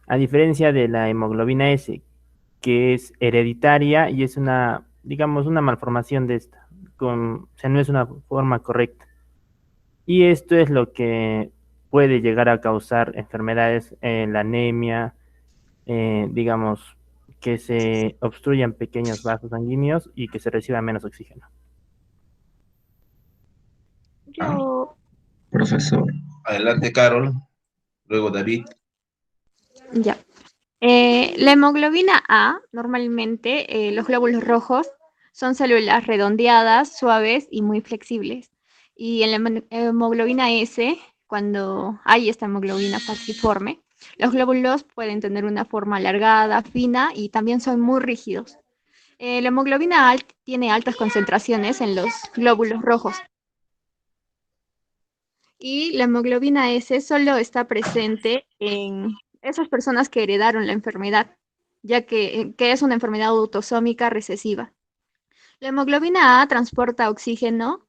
a diferencia de la hemoglobina S, que es hereditaria y es una, digamos, una malformación de esta, o sea, no es una forma correcta. Y esto es lo que puede llegar a causar enfermedades, la anemia, digamos, que se obstruyan pequeños vasos sanguíneos y que se reciba menos oxígeno. Yo, Profesor. Adelante, Carol. Luego, David. Ya. La hemoglobina A, normalmente los glóbulos rojos son células redondeadas, suaves y muy flexibles. Y en la hemoglobina S, cuando hay esta hemoglobina falciforme, los glóbulos pueden tener una forma alargada, fina y también son muy rígidos. La hemoglobina A tiene altas concentraciones en los glóbulos rojos. Y la hemoglobina S solo está presente en esas personas que heredaron la enfermedad, ya que es una enfermedad autosómica recesiva. La hemoglobina A transporta oxígeno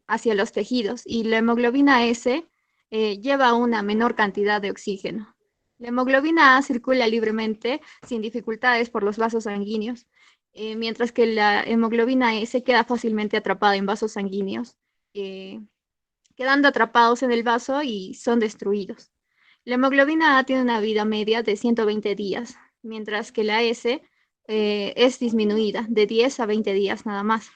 hacia los tejidos y la hemoglobina S lleva una menor cantidad de oxígeno. La hemoglobina A circula libremente sin dificultades por los vasos sanguíneos, mientras que la hemoglobina S queda fácilmente atrapada en vasos sanguíneos, quedando atrapados en el vaso y son destruidos. La hemoglobina A tiene una vida media de 120 días, mientras que la S es disminuida de 10 a 20 días nada más.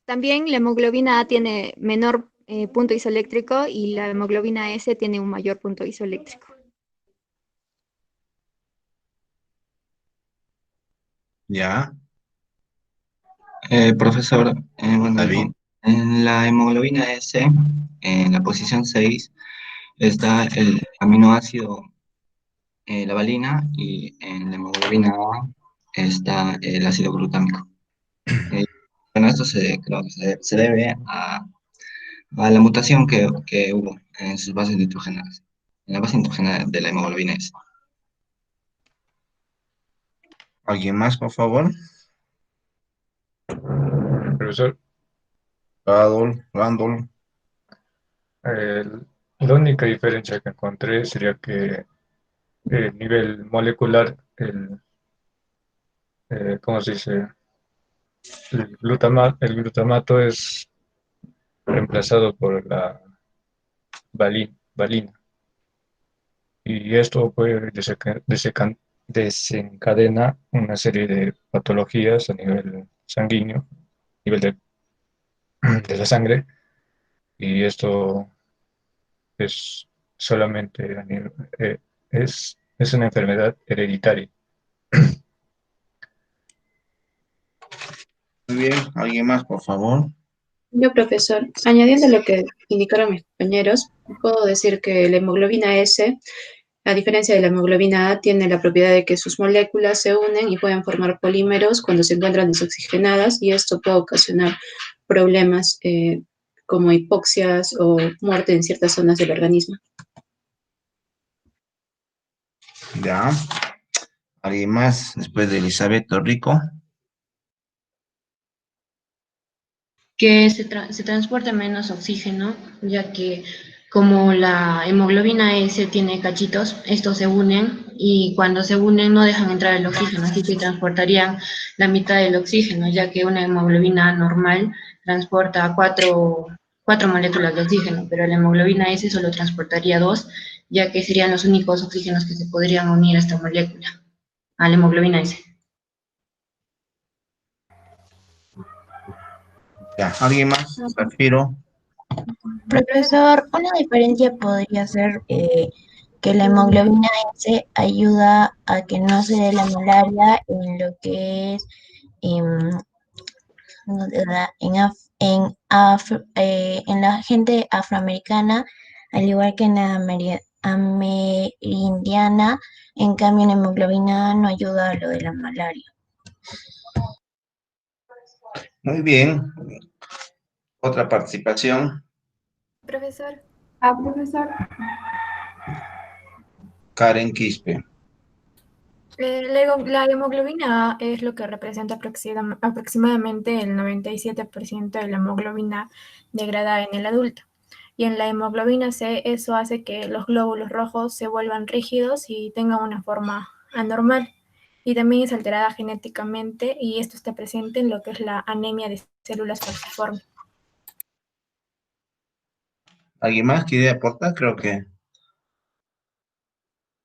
También la hemoglobina A tiene menor punto isoeléctrico y la hemoglobina S tiene un mayor punto isoeléctrico. Ya. Profesor, bueno, David. en la hemoglobina S, en la posición 6, está el aminoácido la valina y en la hemoglobina A está el ácido glutámico. Bueno, esto creo que se debe a la mutación que hubo en sus bases nitrogenadas, en la base nitrogenada de la hemoglobina S. ¿Alguien más, por favor? Profesor, Randall. la única diferencia que encontré sería que el nivel molecular, ¿cómo se dice? El glutamato es reemplazado por la valina. Y esto puede desencadena una serie de patologías a nivel sanguíneo, a nivel de la sangre, y esto es solamente es una enfermedad hereditaria. Muy bien. ¿Alguien más, por favor? Yo, profesor, añadiendo lo que indicaron mis compañeros, puedo decir que la hemoglobina S, a diferencia de la hemoglobina A, tiene la propiedad de que sus moléculas se unen y pueden formar polímeros cuando se encuentran desoxigenadas, y esto puede ocasionar problemas como hipoxias o muerte en ciertas zonas del organismo. Ya. ¿Alguien más después de Elizabeth Torrico? Que se transporte menos oxígeno, ya que como la hemoglobina S tiene cachitos, estos se unen y cuando se unen no dejan entrar el oxígeno, así que transportarían la mitad del oxígeno, ya que una hemoglobina normal transporta cuatro moléculas de oxígeno, pero la hemoglobina S solo transportaría dos, ya que serían los únicos oxígenos que se podrían unir a esta molécula, a la hemoglobina S. Ya. ¿Alguien más? Zafiro. Profesor, una diferencia podría ser que la hemoglobina S ayuda a que no se dé la malaria en lo que es en la gente afroamericana, al igual que en la amerindiana. En cambio, la hemoglobina A no ayuda a lo de la malaria. Muy bien. Otra participación. Profesor. Profesor. Karen Quispe. La hemoglobina A es lo que representa aproximadamente el 97% de la hemoglobina degradada en el adulto. Y en la hemoglobina C eso hace que los glóbulos rojos se vuelvan rígidos y tengan una forma anormal. Y también es alterada genéticamente y esto está presente en lo que es la anemia de células falciformes. ¿Alguien más quiere aportar? Creo que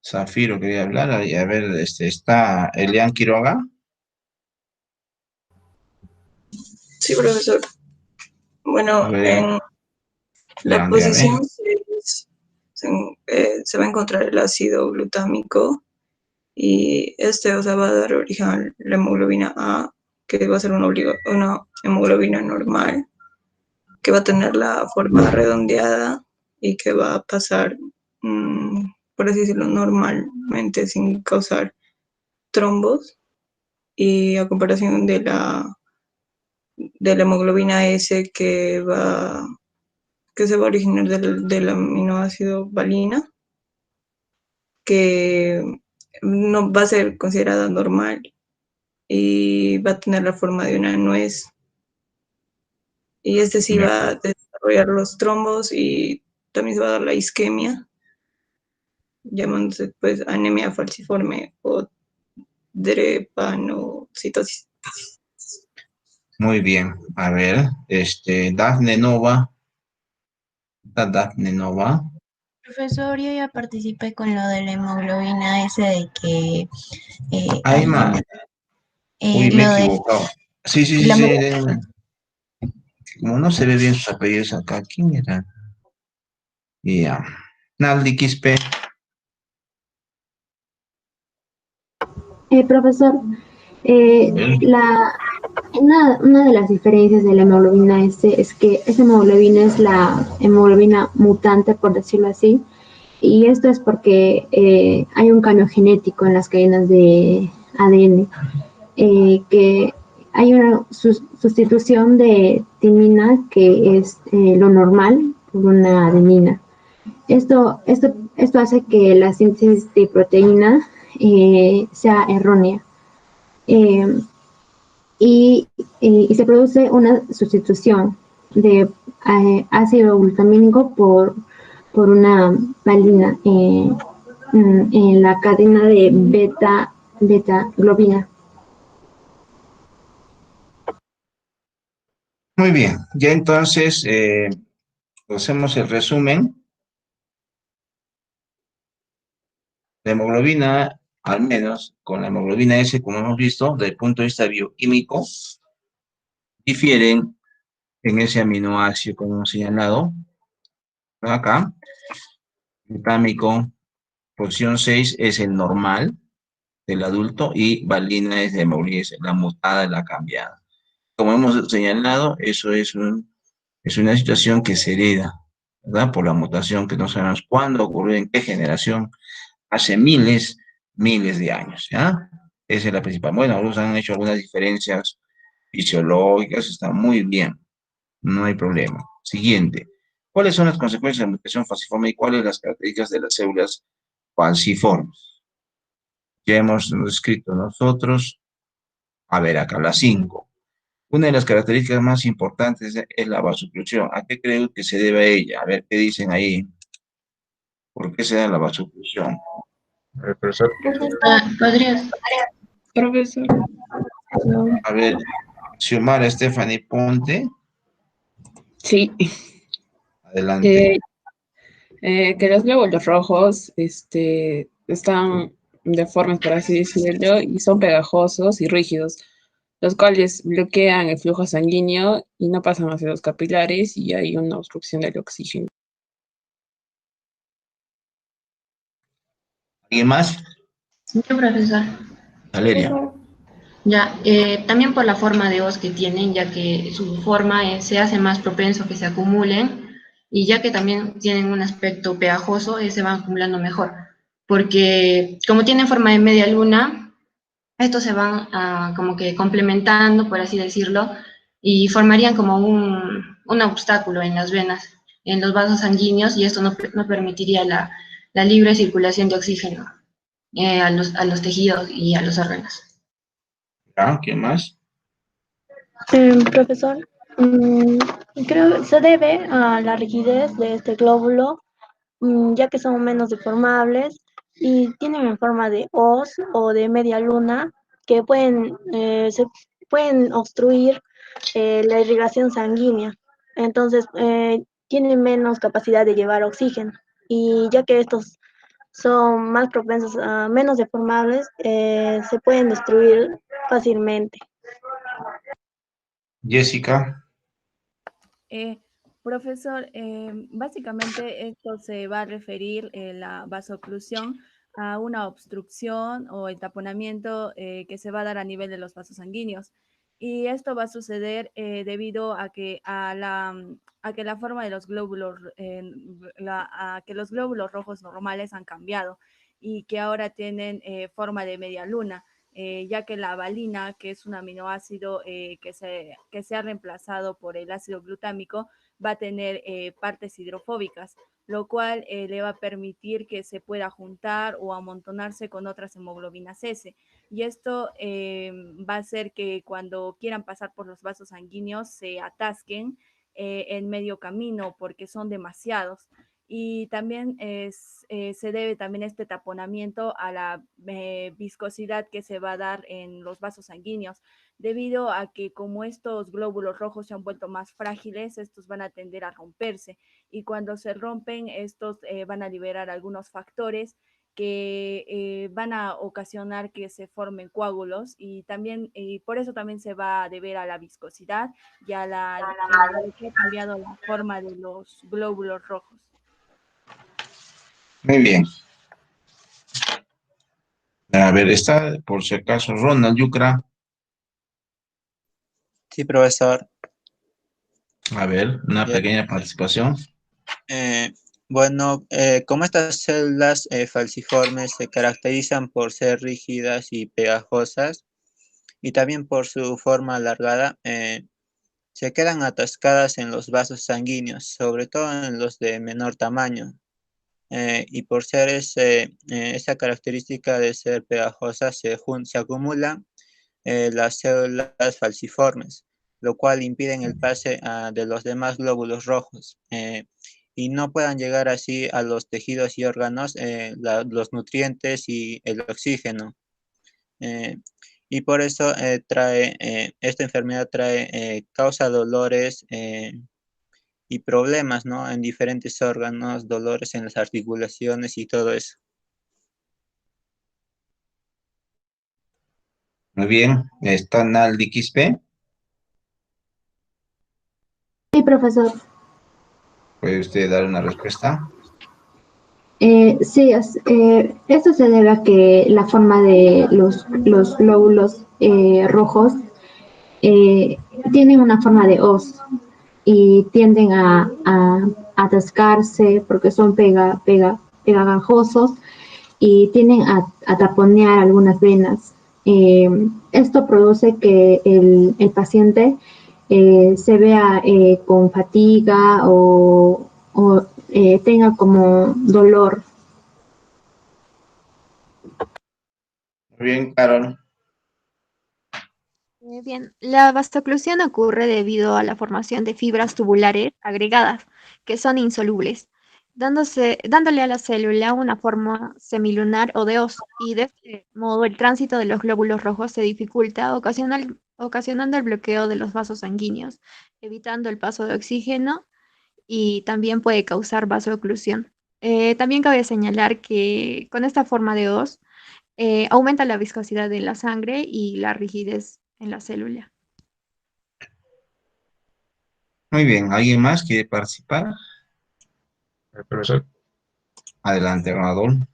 Zafiro quería hablar. A ver, está Elian Quiroga. Sí, profesor. Bueno, en la Ya, posición dígame. 6 se va a encontrar el ácido glutámico y o sea, va a dar origen a la hemoglobina A, que va a ser una hemoglobina normal, que va a tener la forma redondeada y que va a pasar, por así decirlo, normalmente sin causar trombos, y a comparación de la hemoglobina S que se va a originar del aminoácido valina, que no va a ser considerada normal y va a tener la forma de una nuez. Y sí va a desarrollar los trombos y también se va a dar la isquemia, llamándose pues anemia falciforme o drepanocitosis. Muy bien. A ver, Dafne Nova. Dafne Nova. Profesor, yo ya participé con lo de la hemoglobina S de que Ay, ma. Uy, me he lo de equivocado. Sí, sí, sí, la sí. Como no se ve bien sus apellidos acá, ¿quién era? Ya. Naldi Quispe. Profesor, una de las diferencias de la hemoglobina S es que esa hemoglobina es la hemoglobina mutante, por decirlo así, y esto es porque hay un cambio genético en las cadenas de ADN, que hay una sustitución de timina, que es lo normal, por una adenina. Esto hace que la síntesis de proteína sea errónea. Y se produce una sustitución de ácido glutamínico por una valina en la cadena de beta globina. Muy bien. Ya entonces hacemos el resumen. La hemoglobina, al menos con la hemoglobina S, como hemos visto, desde el punto de vista bioquímico, difieren en ese aminoácido, como hemos señalado. Acá, glutámico, posición 6 es el normal del adulto y valina es la hemoglobina, es la mutada, la cambiada. Como hemos señalado, eso es un Es una situación que se hereda, ¿verdad? Por la mutación que no sabemos cuándo ocurrió, en qué generación, hace miles de años, ¿ya? Esa es la principal. Bueno, algunos han hecho algunas diferencias fisiológicas, está muy bien, no hay problema. Siguiente. ¿Cuáles son las consecuencias de la mutación falciforme y cuáles las características de las células falciformes? Ya hemos escrito nosotros, a ver acá, las 5. Una de las características más importantes es la vasoclusión. ¿A qué creo que se debe a ella? A ver, ¿qué dicen ahí? ¿Por qué se da la vasoclusión? Profesor. ¿Podrías? Profesor. A ver, Xiomara Stephanie Ponte, Sí. adelante. Que los glóbulos rojos están deformes, por así decirlo, y son pegajosos y rígidos, los cuales bloquean el flujo sanguíneo y no pasan hacia los capilares y hay una obstrucción del oxígeno. ¿Alguien más? Sí, profesor. Valeria. Ya, también por la forma de hoz que tienen, ya que su forma se hace más propenso que se acumulen, y ya que también tienen un aspecto pegajoso, se van acumulando mejor, porque como tienen forma de media luna, estos se van como que complementando, por así decirlo, y formarían como un obstáculo en las venas, en los vasos sanguíneos, y esto no permitiría la libre circulación de oxígeno a los tejidos y a los órganos. ¿Ah, qué más? Profesor, creo que se debe a la rigidez de este glóbulo, ya que son menos deformables y tienen en forma de hoz o de media luna que se pueden obstruir la irrigación sanguínea. Entonces, tienen menos capacidad de llevar oxígeno. Y ya que estos son más propensos a menos deformables, se pueden destruir fácilmente. Jessica. Profesor, básicamente esto se va a referir la vasoclusión a una obstrucción o el taponamiento que se va a dar a nivel de los vasos sanguíneos. Y esto va a suceder debido a que la forma de los glóbulos, a que los glóbulos rojos normales han cambiado y que ahora tienen forma de media luna. Ya que la valina, que es un aminoácido que se ha reemplazado por el ácido glutámico, va a tener partes hidrofóbicas, lo cual le va a permitir que se pueda juntar o amontonarse con otras hemoglobinas S. Y esto va a hacer que cuando quieran pasar por los vasos sanguíneos se atasquen en medio camino porque son demasiados. Y también se debe también este taponamiento a la viscosidad que se va a dar en los vasos sanguíneos, debido a que como estos glóbulos rojos se han vuelto más frágiles, estos van a tender a romperse y cuando se rompen, estos van a liberar algunos factores que van a ocasionar que se formen coágulos y también por eso también se va a deber a la viscosidad y a que ha cambiado la forma de los glóbulos rojos. Muy bien. A ver, está por si acaso Ronald Yucra. Sí, profesor. A ver, una pequeña participación. Bueno, como estas células falciformes se caracterizan por ser rígidas y pegajosas y también por su forma alargada, se quedan atascadas en los vasos sanguíneos, sobre todo en los de menor tamaño. Y por ser esa característica de ser pegajosas, se acumulan las células falciformes, lo cual impiden el pase de los demás glóbulos rojos y no puedan llegar así a los tejidos y órganos los nutrientes y el oxígeno. Y por eso esta enfermedad causa dolores y problemas, ¿no? En diferentes órganos, dolores en las articulaciones y todo eso. Muy bien. ¿Está Naldi Quispe? Sí, profesor. ¿Puede usted dar una respuesta? Sí, esto se debe a que la forma de los glóbulos rojos tienen una forma de hoz. y tienden a atascarse porque son pegajosos y tienden a taponear algunas venas. Esto produce que el paciente se vea con fatiga o tenga como dolor. Muy bien, Carol. Bien, la vasoclusión ocurre debido a la formación de fibras tubulares agregadas, que son insolubles, dándole a la célula una forma semilunar o de Hoz, y de este modo el tránsito de los glóbulos rojos se dificulta, ocasionando el bloqueo de los vasos sanguíneos, evitando el paso de oxígeno y también puede causar vasoclusión. También cabe señalar que con esta forma de Hoz aumenta la viscosidad de la sangre y la rigidez en la célula. Muy bien, ¿alguien más quiere participar? Profesor. Adelante, Radol.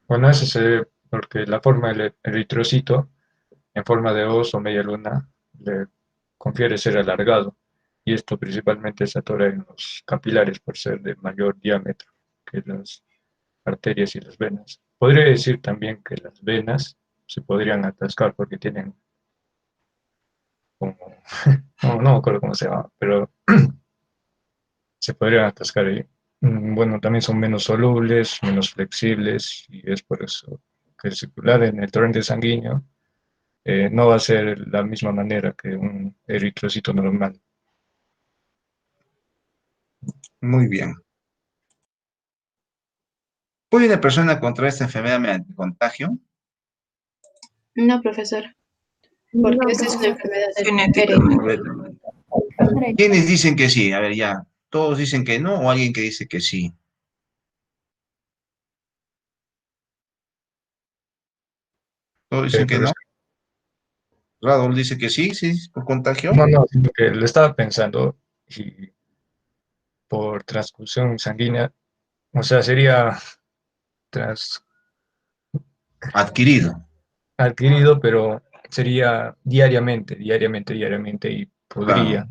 Bueno, ese se debe porque la forma del eritrocito en forma de hoz o media luna le confiere ser alargado, y esto principalmente se atora en los capilares por ser de mayor diámetro que las arterias y las venas. Podría decir también que las venas se podrían atascar porque tienen como, no me acuerdo cómo se llama, pero se podrían atascar ahí. Bueno, también son menos solubles, menos flexibles, y es por eso que el circular en el torrente sanguíneo no va a ser la misma manera que un eritrocito normal. Muy bien. ¿Puede una persona contraer esta enfermedad mediante contagio? No, profesor, porque esta es una enfermedad Genéticamente. ¿Quiénes dicen que sí? A ver, ya. ¿Todos dicen que no o alguien que dice que sí? ¿Todos dicen que no? Radol dice que sí, sí, por contagio. No, sino que lo estaba pensando y por transfusión sanguínea, o sea, sería adquirido, pero sería diariamente y podría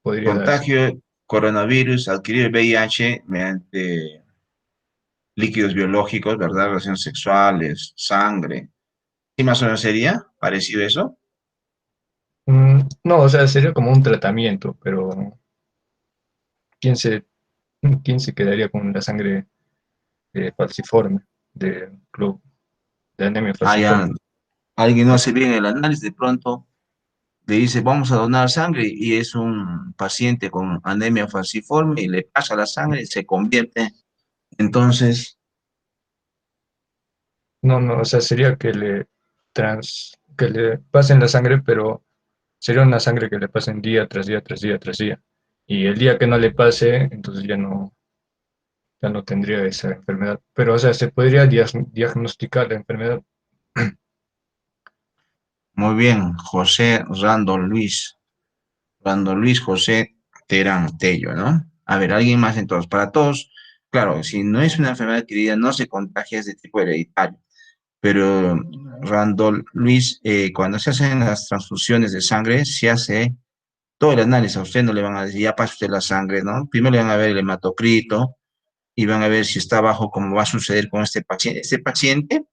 darse. Contagio, coronavirus, adquirir el VIH mediante líquidos biológicos, ¿verdad? Relaciones sexuales, sangre. ¿Sí más o menos sería parecido eso? No, o sea, sería como un tratamiento, pero ¿quién se, quién se quedaría con la sangre falciforme de anemia Ah, ya. falciforme? Alguien no hace bien el análisis, de pronto le dice, vamos a donar sangre, y es un paciente con anemia falciforme y le pasa la sangre y se convierte. Entonces, No, o sea, sería que le pasen la sangre, pero sería una sangre que le pasen día tras día, tras día, tras día. Y el día que no le pase, entonces ya no tendría esa enfermedad. Pero, o sea, se podría diagnosticar la enfermedad. muy bien, José Randall Luis. Randall Luis José Terán Tello, ¿no? A ver, alguien más entonces. Para todos, claro, si no es una enfermedad adquirida, no se contagia, es de tipo hereditario. Pero Randall Luis, cuando se hacen las transfusiones de sangre, se hace todo el análisis. A usted no le van a decir, ya pasa usted la sangre, ¿no? Primero le van a ver el hematocrito y van a ver si está bajo, como va a suceder con este paciente. Este paciente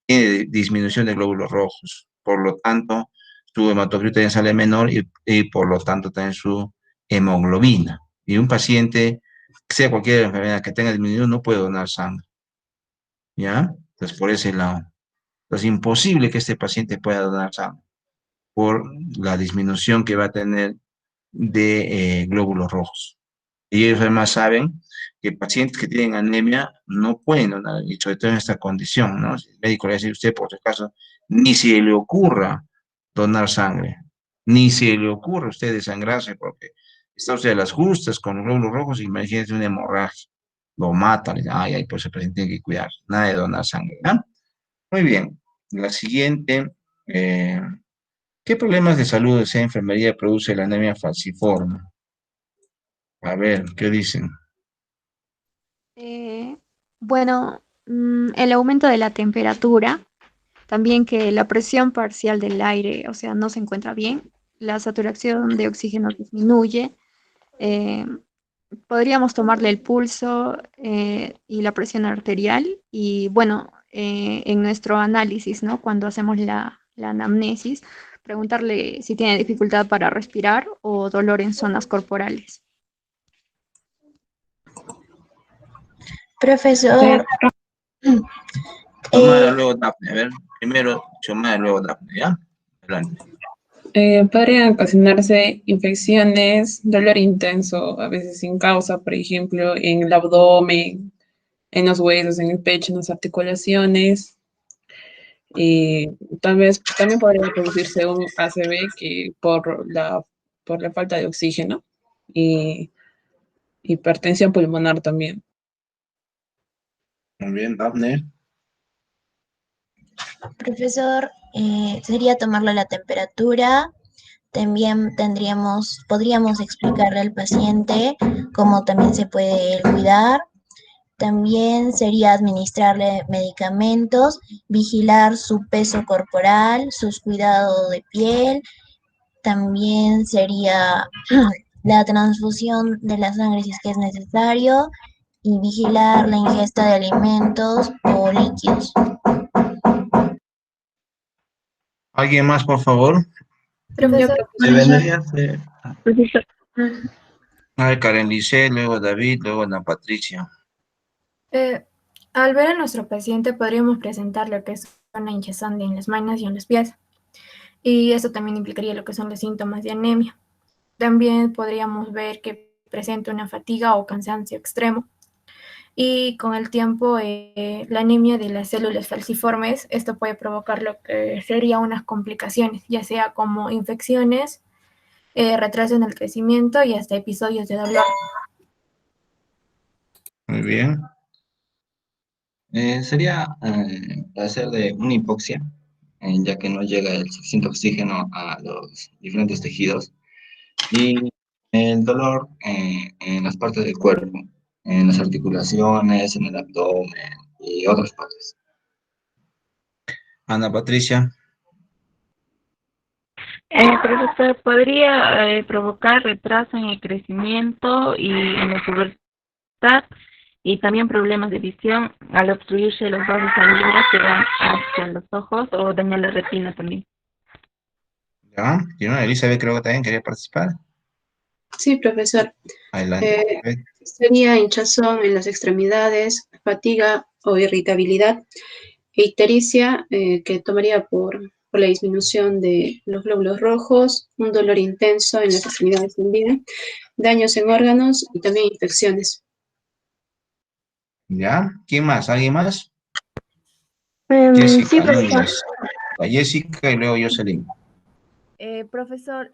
tiene disminución de glóbulos rojos, por lo tanto, su hematocrito ya sale menor y por lo tanto también su hemoglobina. Y un paciente, sea cualquier enfermedad que tenga disminuido, no puede donar sangre, ¿ya? Entonces, por ese lado. Es imposible que este paciente pueda donar sangre por la disminución que va a tener de glóbulos rojos. Y ellos además saben que pacientes que tienen anemia no pueden donar, y sobre todo en esta condición, ¿no? El médico le dice a usted, por si acaso, ni se le ocurra donar sangre, ni se le ocurra a usted desangrarse, porque está usted a las justas con glóbulos rojos, imagínese una hemorragia, lo matan, ay, pues el paciente tiene que cuidar, nada de donar sangre, ¿no? Muy bien, la siguiente, eh, ¿qué problemas de salud de esa enfermería produce la anemia falciforme? A ver, ¿qué dicen? Eh, bueno, el aumento de la temperatura, también que la presión parcial del aire, o sea, no se encuentra bien, la saturación de oxígeno disminuye, eh, podríamos tomarle el pulso y la presión arterial y bueno, en nuestro análisis, ¿no? Cuando hacemos la anamnesis, preguntarle si tiene dificultad para respirar o dolor en zonas corporales. Profesor, Xiomara, luego Dafne. A ver, primero Xiomara, luego Dafne, ¿ya? Adelante. Podrían ocasionarse infecciones, dolor intenso, a veces sin causa, por ejemplo, en el abdomen, en los huesos, en el pecho, en las articulaciones. Y tal vez también podría producirse un ACV que por la falta de oxígeno y hipertensión pulmonar también. Muy bien, Dafne. profesor, sería tomarle la temperatura. También podríamos explicarle al paciente cómo también se puede cuidar. También sería administrarle medicamentos, vigilar su peso corporal, sus cuidados de piel. También sería la transfusión de la sangre si es que es necesario y vigilar la ingesta de alimentos o líquidos. ¿Alguien más, por favor? Profesor, Debería ser. Profesor, A ver, Karen Lice, luego David, luego Ana Patricia. al ver a nuestro paciente podríamos presentar lo que es una hinchazón en las manos y en los pies. Y esto también implicaría lo que son los síntomas de anemia. También podríamos ver que presenta una fatiga o cansancio extremo. Y con el tiempo, la anemia de las células falciformes, esto puede provocar lo que sería unas complicaciones, ya sea como infecciones, retraso en el crecimiento y hasta episodios de dolor. Muy bien. Sería hacer de una hipoxia, ya que no llega el suficiente oxígeno a los diferentes tejidos, y el dolor en las partes del cuerpo, en las articulaciones, en el abdomen y otras partes. Ana Patricia. profesor, podría provocar retraso en el crecimiento y en la pubertad y también problemas de visión al obstruirse los vasos sanguíneos que van hacia los ojos o dañar la retina también. ¿Ya? ¿Y no? Elizabeth creo que también quería participar. Sí, profesor. Adelante. Sería hinchazón en las extremidades, fatiga o irritabilidad, e ictericia que tomaría por la disminución de los glóbulos rojos, un dolor intenso en las extremidades tendidas, daños en órganos y también infecciones. ¿Ya? ¿Quién más? ¿Alguien más? Sí, Jessica profesor. Núñez. A Jessica y luego Jocelyn. Profesor,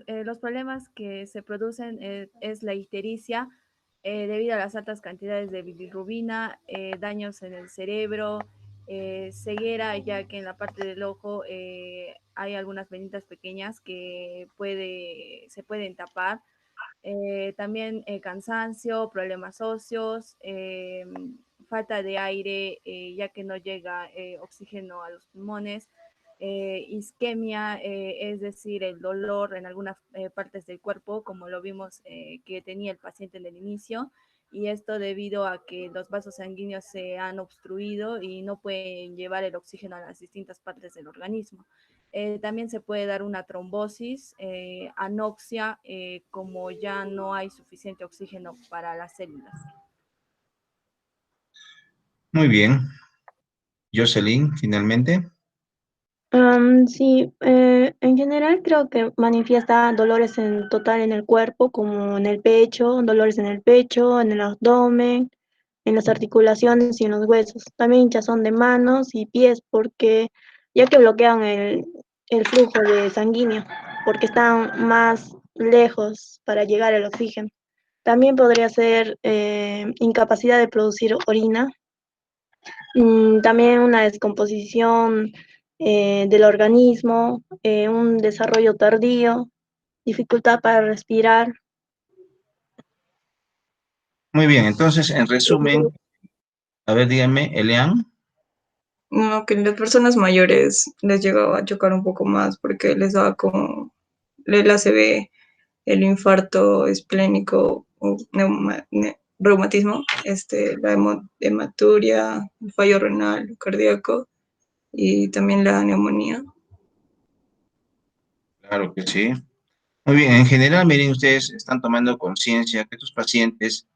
los problemas que se producen es la ictericia debido a las altas cantidades de bilirrubina, daños en el cerebro, ceguera, ya que en la parte del ojo hay algunas venitas pequeñas que se pueden tapar. También cansancio, problemas óseos, falta de aire, ya que no llega oxígeno a los pulmones, isquemia, es decir, el dolor en algunas partes del cuerpo, como lo vimos que tenía el paciente en el inicio, y esto debido a que los vasos sanguíneos se han obstruido y no pueden llevar el oxígeno a las distintas partes del organismo. También se puede dar una trombosis, anoxia, como ya no hay suficiente oxígeno para las células. Muy bien. Jocelyn, finalmente. Sí, en general creo que manifiesta dolores en total en el cuerpo, como en el pecho, dolores en el pecho, en el abdomen, en las articulaciones y en los huesos. También hinchazón de manos y pies, porque ya que bloquean el flujo de sanguíneo, porque están más lejos para llegar al oxígeno. También podría ser incapacidad de producir orina. También una descomposición del organismo, un desarrollo tardío, dificultad para respirar. Muy bien, entonces, en resumen, a ver, díganme, Elian. No, que las personas mayores les llegaba a chocar un poco más porque les daba como el ACV el infarto esplénico o reumatismo, la hematuria, el fallo renal, cardíaco y también la neumonía. Claro que sí. Muy bien, en general, miren, ustedes están tomando conciencia que estos pacientes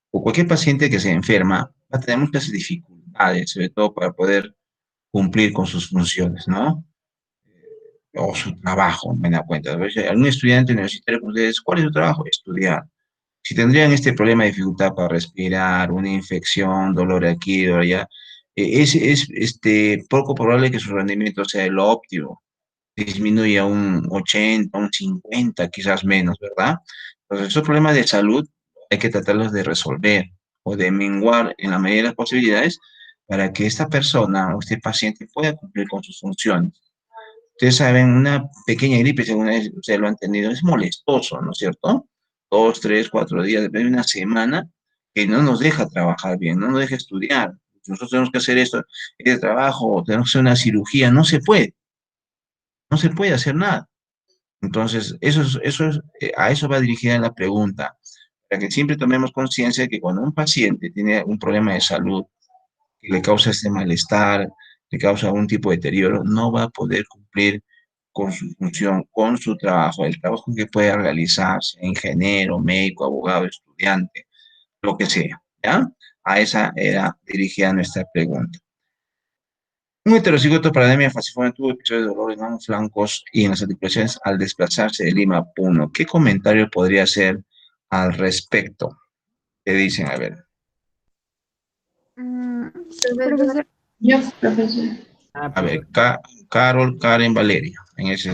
o cualquier paciente que se enferma va a tener muchas dificultades, sobre todo para poder cumplir con sus funciones, ¿no? O su trabajo, me da cuenta. A veces, algún estudiante universitario con ustedes, ¿cuál es su trabajo? Estudiar. Si tendrían este problema de dificultad para respirar, una infección, dolor aquí, dolor allá, es poco probable que su rendimiento sea lo óptimo. Disminuye a un 80, un 50, quizás menos, ¿verdad? Entonces, esos problemas de salud hay que tratarlos de resolver o de menguar en la medida de las posibilidades para que esta persona o este paciente pueda cumplir con sus funciones. Ustedes saben, una pequeña gripe, según ustedes lo han tenido, es molestoso, ¿no es cierto? 2, 3, 4 días, depende de una semana, que no nos deja trabajar bien, no nos deja estudiar. Nosotros tenemos que hacer esto, este trabajo, o tenemos que hacer una cirugía, no se puede hacer nada. Entonces, a eso va dirigida la pregunta, para que siempre tomemos conciencia de que cuando un paciente tiene un problema de salud que le causa este malestar, le causa algún tipo de deterioro, no va a poder cumplir con su función, con su trabajo, el trabajo que pueda realizar, sea ingeniero, médico, abogado, estudiante, lo que sea, ¿ya? A esa era dirigida nuestra pregunta. Un heterocigoto para anemia falciforme tuvo episodios de dolor en ambos flancos y en las articulaciones al desplazarse de Lima a Puno. ¿Qué comentario podría hacer al respecto? ¿Qué dicen? A ver. Profesor. Yo, profesor. A ver, Carol, Karen, Valeria. En ese,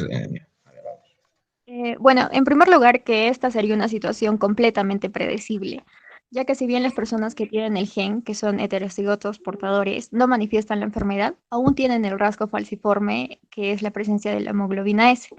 Bueno, en primer lugar, que esta sería una situación completamente predecible, ya que si bien las personas que tienen el gen, que son heterocigotos portadores, no manifiestan la enfermedad, aún tienen el rasgo falciforme, que es la presencia de la hemoglobina S,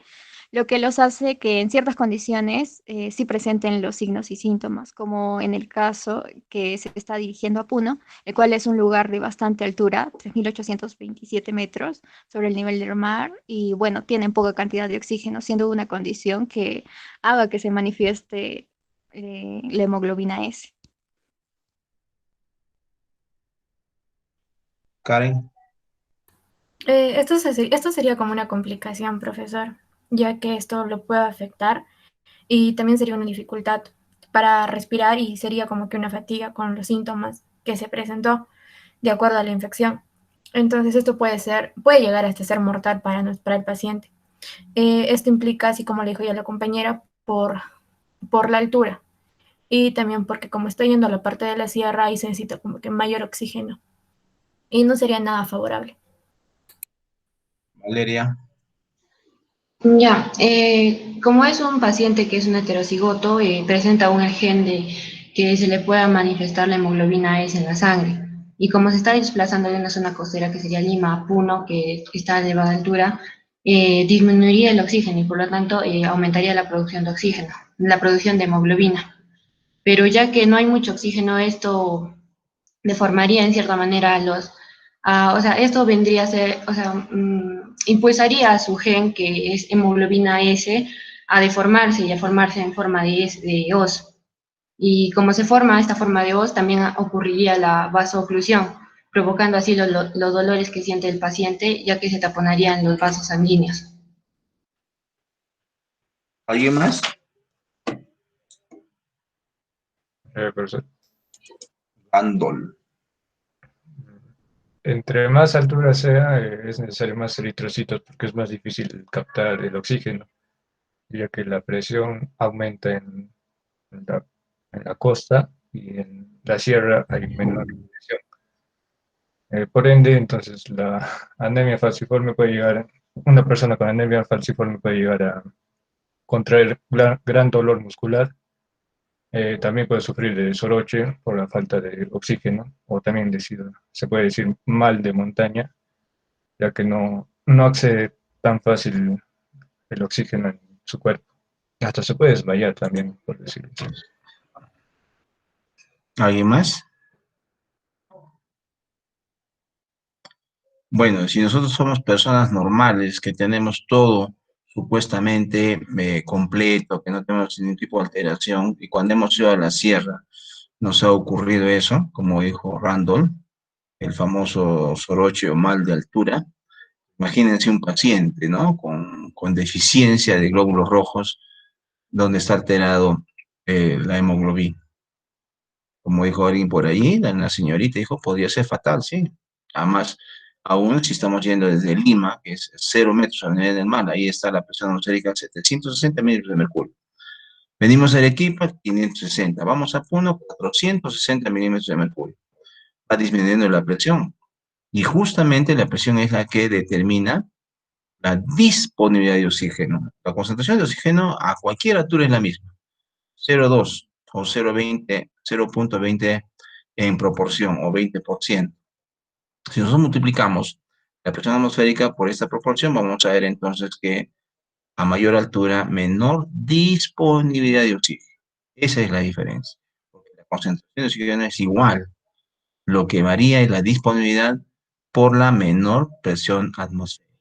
lo que los hace que en ciertas condiciones sí presenten los signos y síntomas, como en el caso que se está dirigiendo a Puno, el cual es un lugar de bastante altura, 3.827 metros sobre el nivel del mar, y bueno, tienen poca cantidad de oxígeno, siendo una condición que haga que se manifieste la hemoglobina S. Karen. Esto sería como una complicación, profesor, ya que esto lo puede afectar y también sería una dificultad para respirar y sería como que una fatiga con los síntomas que se presentó de acuerdo a la infección. Entonces esto puede llegar hasta ser mortal para el paciente. Esto implica, así como le dijo ya la compañera, por la altura y también porque como está yendo a la parte de la sierra ahí se necesita como que mayor oxígeno y no sería nada favorable. Valeria. Ya, como es un paciente que es un heterocigoto, presenta aún el gen de que se le pueda manifestar la hemoglobina S en la sangre. Y como se está desplazando de una zona costera que sería Lima, Puno, que está a elevada altura, disminuiría el oxígeno y por lo tanto aumentaría la producción de oxígeno, la producción de hemoglobina. Pero ya que no hay mucho oxígeno, esto deformaría en cierta manera o sea, esto vendría a ser, o sea, impulsaría a su gen, que es hemoglobina S, a deformarse y a formarse en forma de os. Y como se forma esta forma de os, también ocurriría la vasoclusión, provocando así los dolores que siente el paciente, ya que se taponarían los vasos sanguíneos. ¿Alguien más? Profesor. Andol. Entre más altura sea, es necesario más eritrocitos porque es más difícil captar el oxígeno, ya que la presión aumenta en la costa y en la sierra hay menor presión. Por ende, entonces la anemia falciforme puede llegar, una persona con anemia falciforme puede llegar a contraer gran dolor muscular. También puede sufrir de soroche por la falta de oxígeno, o también se puede decir mal de montaña, ya que no accede tan fácil el oxígeno en su cuerpo. Hasta se puede desmayar también, por decirlo así. ¿Alguien más? Bueno, si nosotros somos personas normales, que tenemos todo supuestamente completo, que no tenemos ningún tipo de alteración, y cuando hemos ido a la sierra nos ha ocurrido eso, como dijo Randall, el famoso soroche o mal de altura. Imagínense un paciente, ¿no? Con deficiencia de glóbulos rojos, donde está alterado la hemoglobina. Como dijo alguien por ahí, una señorita dijo, podría ser fatal, sí. Además, aún si estamos yendo desde Lima, que es 0 metros a nivel del mar, ahí está la presión atmosférica 760 milímetros de mercurio. Venimos a Arequipa, 560. Vamos a Puno, 460 milímetros de mercurio. Va disminuyendo la presión. Y justamente la presión es la que determina la disponibilidad de oxígeno. La concentración de oxígeno a cualquier altura es la misma. 0,2 o 0,20 en proporción o 20%. Si nosotros multiplicamos la presión atmosférica por esta proporción, vamos a ver entonces que a mayor altura, menor disponibilidad de oxígeno. Esa es la diferencia. Porque la concentración de oxígeno es igual. Lo que varía es la disponibilidad por la menor presión atmosférica.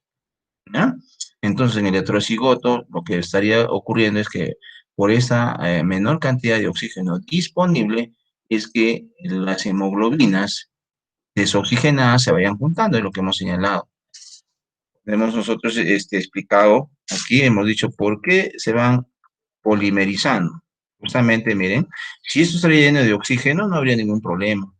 ¿Ya? Entonces, en el heterocigoto, lo que estaría ocurriendo es que por esa menor cantidad de oxígeno disponible, es que las hemoglobinas desoxigenadas se vayan juntando, es lo que hemos señalado. Hemos nosotros explicado, aquí hemos dicho por qué se van polimerizando. Justamente, miren, si esto estaría lleno de oxígeno, no habría ningún problema.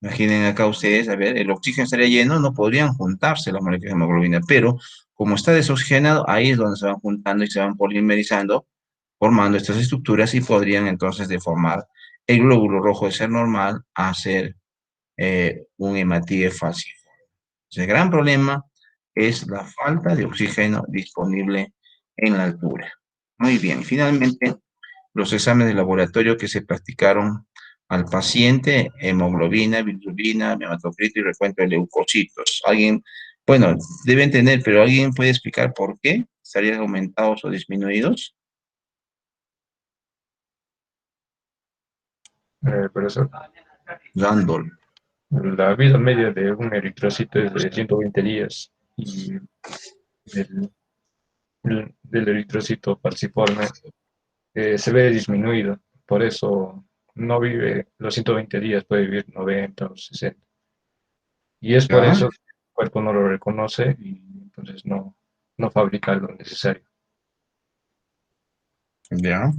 Imaginen acá ustedes, a ver, el oxígeno estaría lleno, no podrían juntarse las moléculas de hemoglobina, pero como está desoxigenado, ahí es donde se van juntando y se van polimerizando, formando estas estructuras y podrían entonces deformar el glóbulo rojo de ser normal a ser un hematíe falciforme. El gran problema es la falta de oxígeno disponible en la altura. Muy bien, finalmente, los exámenes de laboratorio que se practicaron al paciente, hemoglobina, bilirrubina, hematocrito y recuento de leucocitos. Alguien, bueno, deben tener, pero ¿alguien puede explicar por qué estarían aumentados o disminuidos? Profesor, Randall. la vida media de un eritrocito es de 120 días y del, del eritrocito falciforme se ve disminuido. Por eso no vive los 120 días, puede vivir 90 o 60. Y es por ¿Ya? eso que el cuerpo no lo reconoce y entonces no fabrica lo necesario. ¿Ya?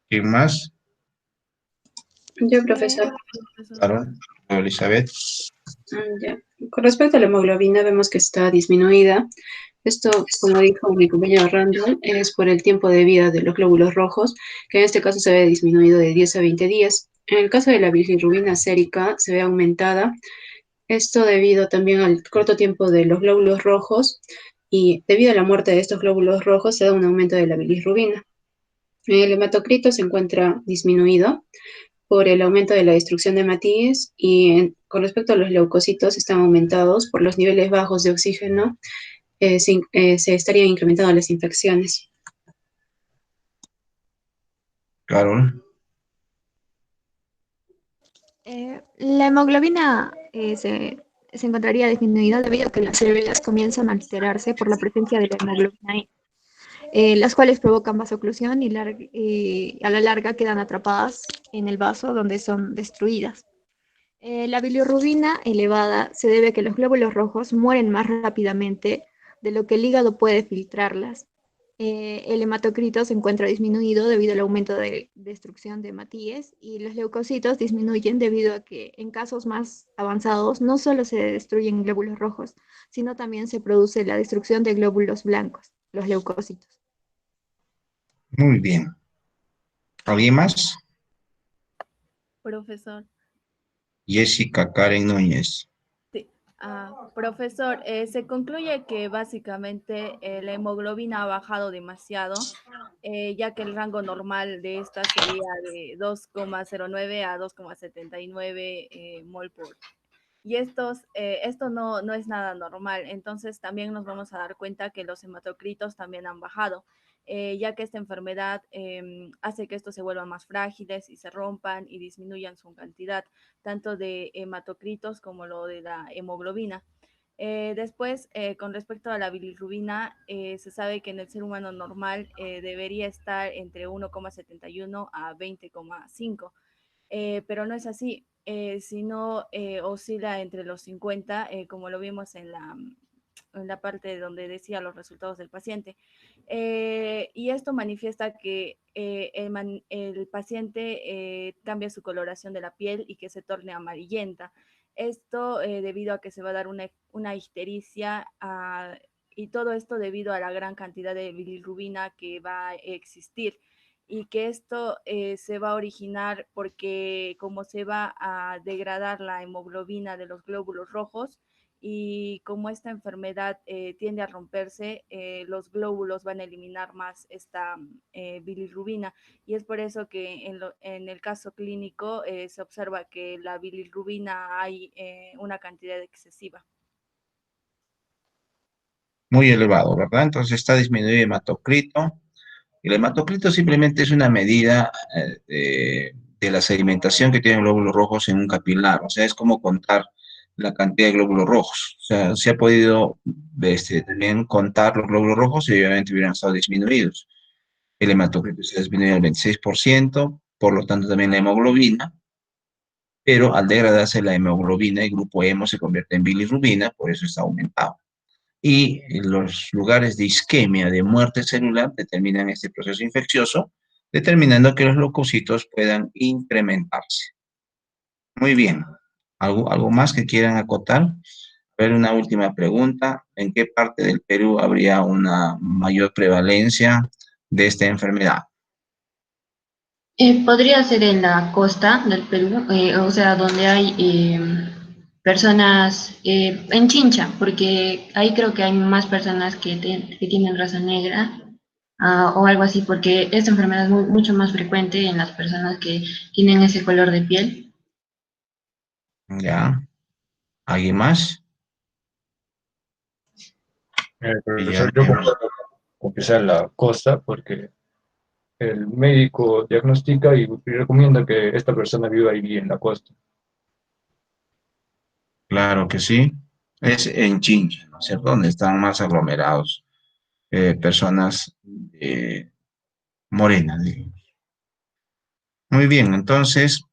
¿Quién más? Yo, profesor. Claro, Elizabeth. Ya. Con respecto a la hemoglobina, vemos que está disminuida. Esto, como dijo mi compañero Randall, es por el tiempo de vida de los glóbulos rojos, que en este caso se ve disminuido de 10 a 20 días. En el caso de la bilirrubina sérica, se ve aumentada. Esto debido también al corto tiempo de los glóbulos rojos y debido a la muerte de estos glóbulos rojos se da un aumento de la bilirrubina. El hematocrito se encuentra disminuido por el aumento de la destrucción de hematíes y con respecto a los leucocitos están aumentados por los niveles bajos de oxígeno, se estarían incrementando las infecciones. Carol. La hemoglobina se encontraría disminuida debido a que las células comienzan a alterarse por la presencia de la hemoglobina E, las cuales provocan vasoclusión y a la larga quedan atrapadas en el vaso donde son destruidas. La bilirrubina elevada se debe a que los glóbulos rojos mueren más rápidamente de lo que el hígado puede filtrarlas. El hematocrito se encuentra disminuido debido al aumento de destrucción de hematíes y los leucocitos disminuyen debido a que en casos más avanzados no solo se destruyen glóbulos rojos, sino también se produce la destrucción de glóbulos blancos, los leucocitos. Muy bien. ¿Alguien más? Profesor. Jessica Karen Núñez. Sí. Profesor, se concluye que básicamente la hemoglobina ha bajado demasiado, ya que el rango normal de esta sería de 2,09 a 2,79 mol por. Y esto no es nada normal. Entonces también nos vamos a dar cuenta que los hematocritos también han bajado, ya que esta enfermedad hace que estos se vuelvan más frágiles y se rompan y disminuyan su cantidad, tanto de hematocritos como lo de la hemoglobina. Después, con respecto a la bilirrubina, se sabe que en el ser humano normal debería estar entre 1,71 a 20,5, pero no es así, sino oscila entre los 50, como lo vimos en la parte donde decía los resultados del paciente. Y esto manifiesta que el paciente cambia su coloración de la piel y que se torne amarillenta. Esto debido a que se va a dar una ictericia y todo esto debido a la gran cantidad de bilirrubina que va a existir y que esto se va a originar porque como se va a degradar la hemoglobina de los glóbulos rojos y como esta enfermedad tiende a romperse, los glóbulos van a eliminar más esta bilirrubina y es por eso que en el caso clínico se observa que la bilirrubina hay una cantidad excesiva. Muy elevado, ¿verdad? Entonces está disminuido el hematocrito. El hematocrito simplemente es una medida de la sedimentación que tienen glóbulos rojos en un capilar, o sea, es como contar la cantidad de glóbulos rojos. O sea, se ha podido también contar los glóbulos rojos y obviamente hubieran estado disminuidos. El hematocrito se ha disminuido al 26%, por lo tanto también la hemoglobina, pero al degradarse la hemoglobina, el grupo hemo se convierte en bilirrubina, por eso está aumentado. Y los lugares de isquemia, de muerte celular, determinan este proceso infeccioso, determinando que los leucocitos puedan incrementarse. Muy bien. ¿Algo más que quieran acotar? A ver, una última pregunta. ¿En qué parte del Perú habría una mayor prevalencia de esta enfermedad? Podría ser en la costa del Perú, o sea, donde hay personas en Chincha, porque ahí creo que hay más personas que tienen raza negra o algo así, porque esta enfermedad es mucho más frecuente en las personas que tienen ese color de piel. Ya. ¿Alguien más? Profesor, yo concuerdo con que sea en la costa porque el médico diagnostica y recomienda que esta persona viva ahí en la costa. Claro que sí. Es en Chincha, ¿no es cierto? Donde están más aglomerados personas morenas, digamos. Muy bien, entonces,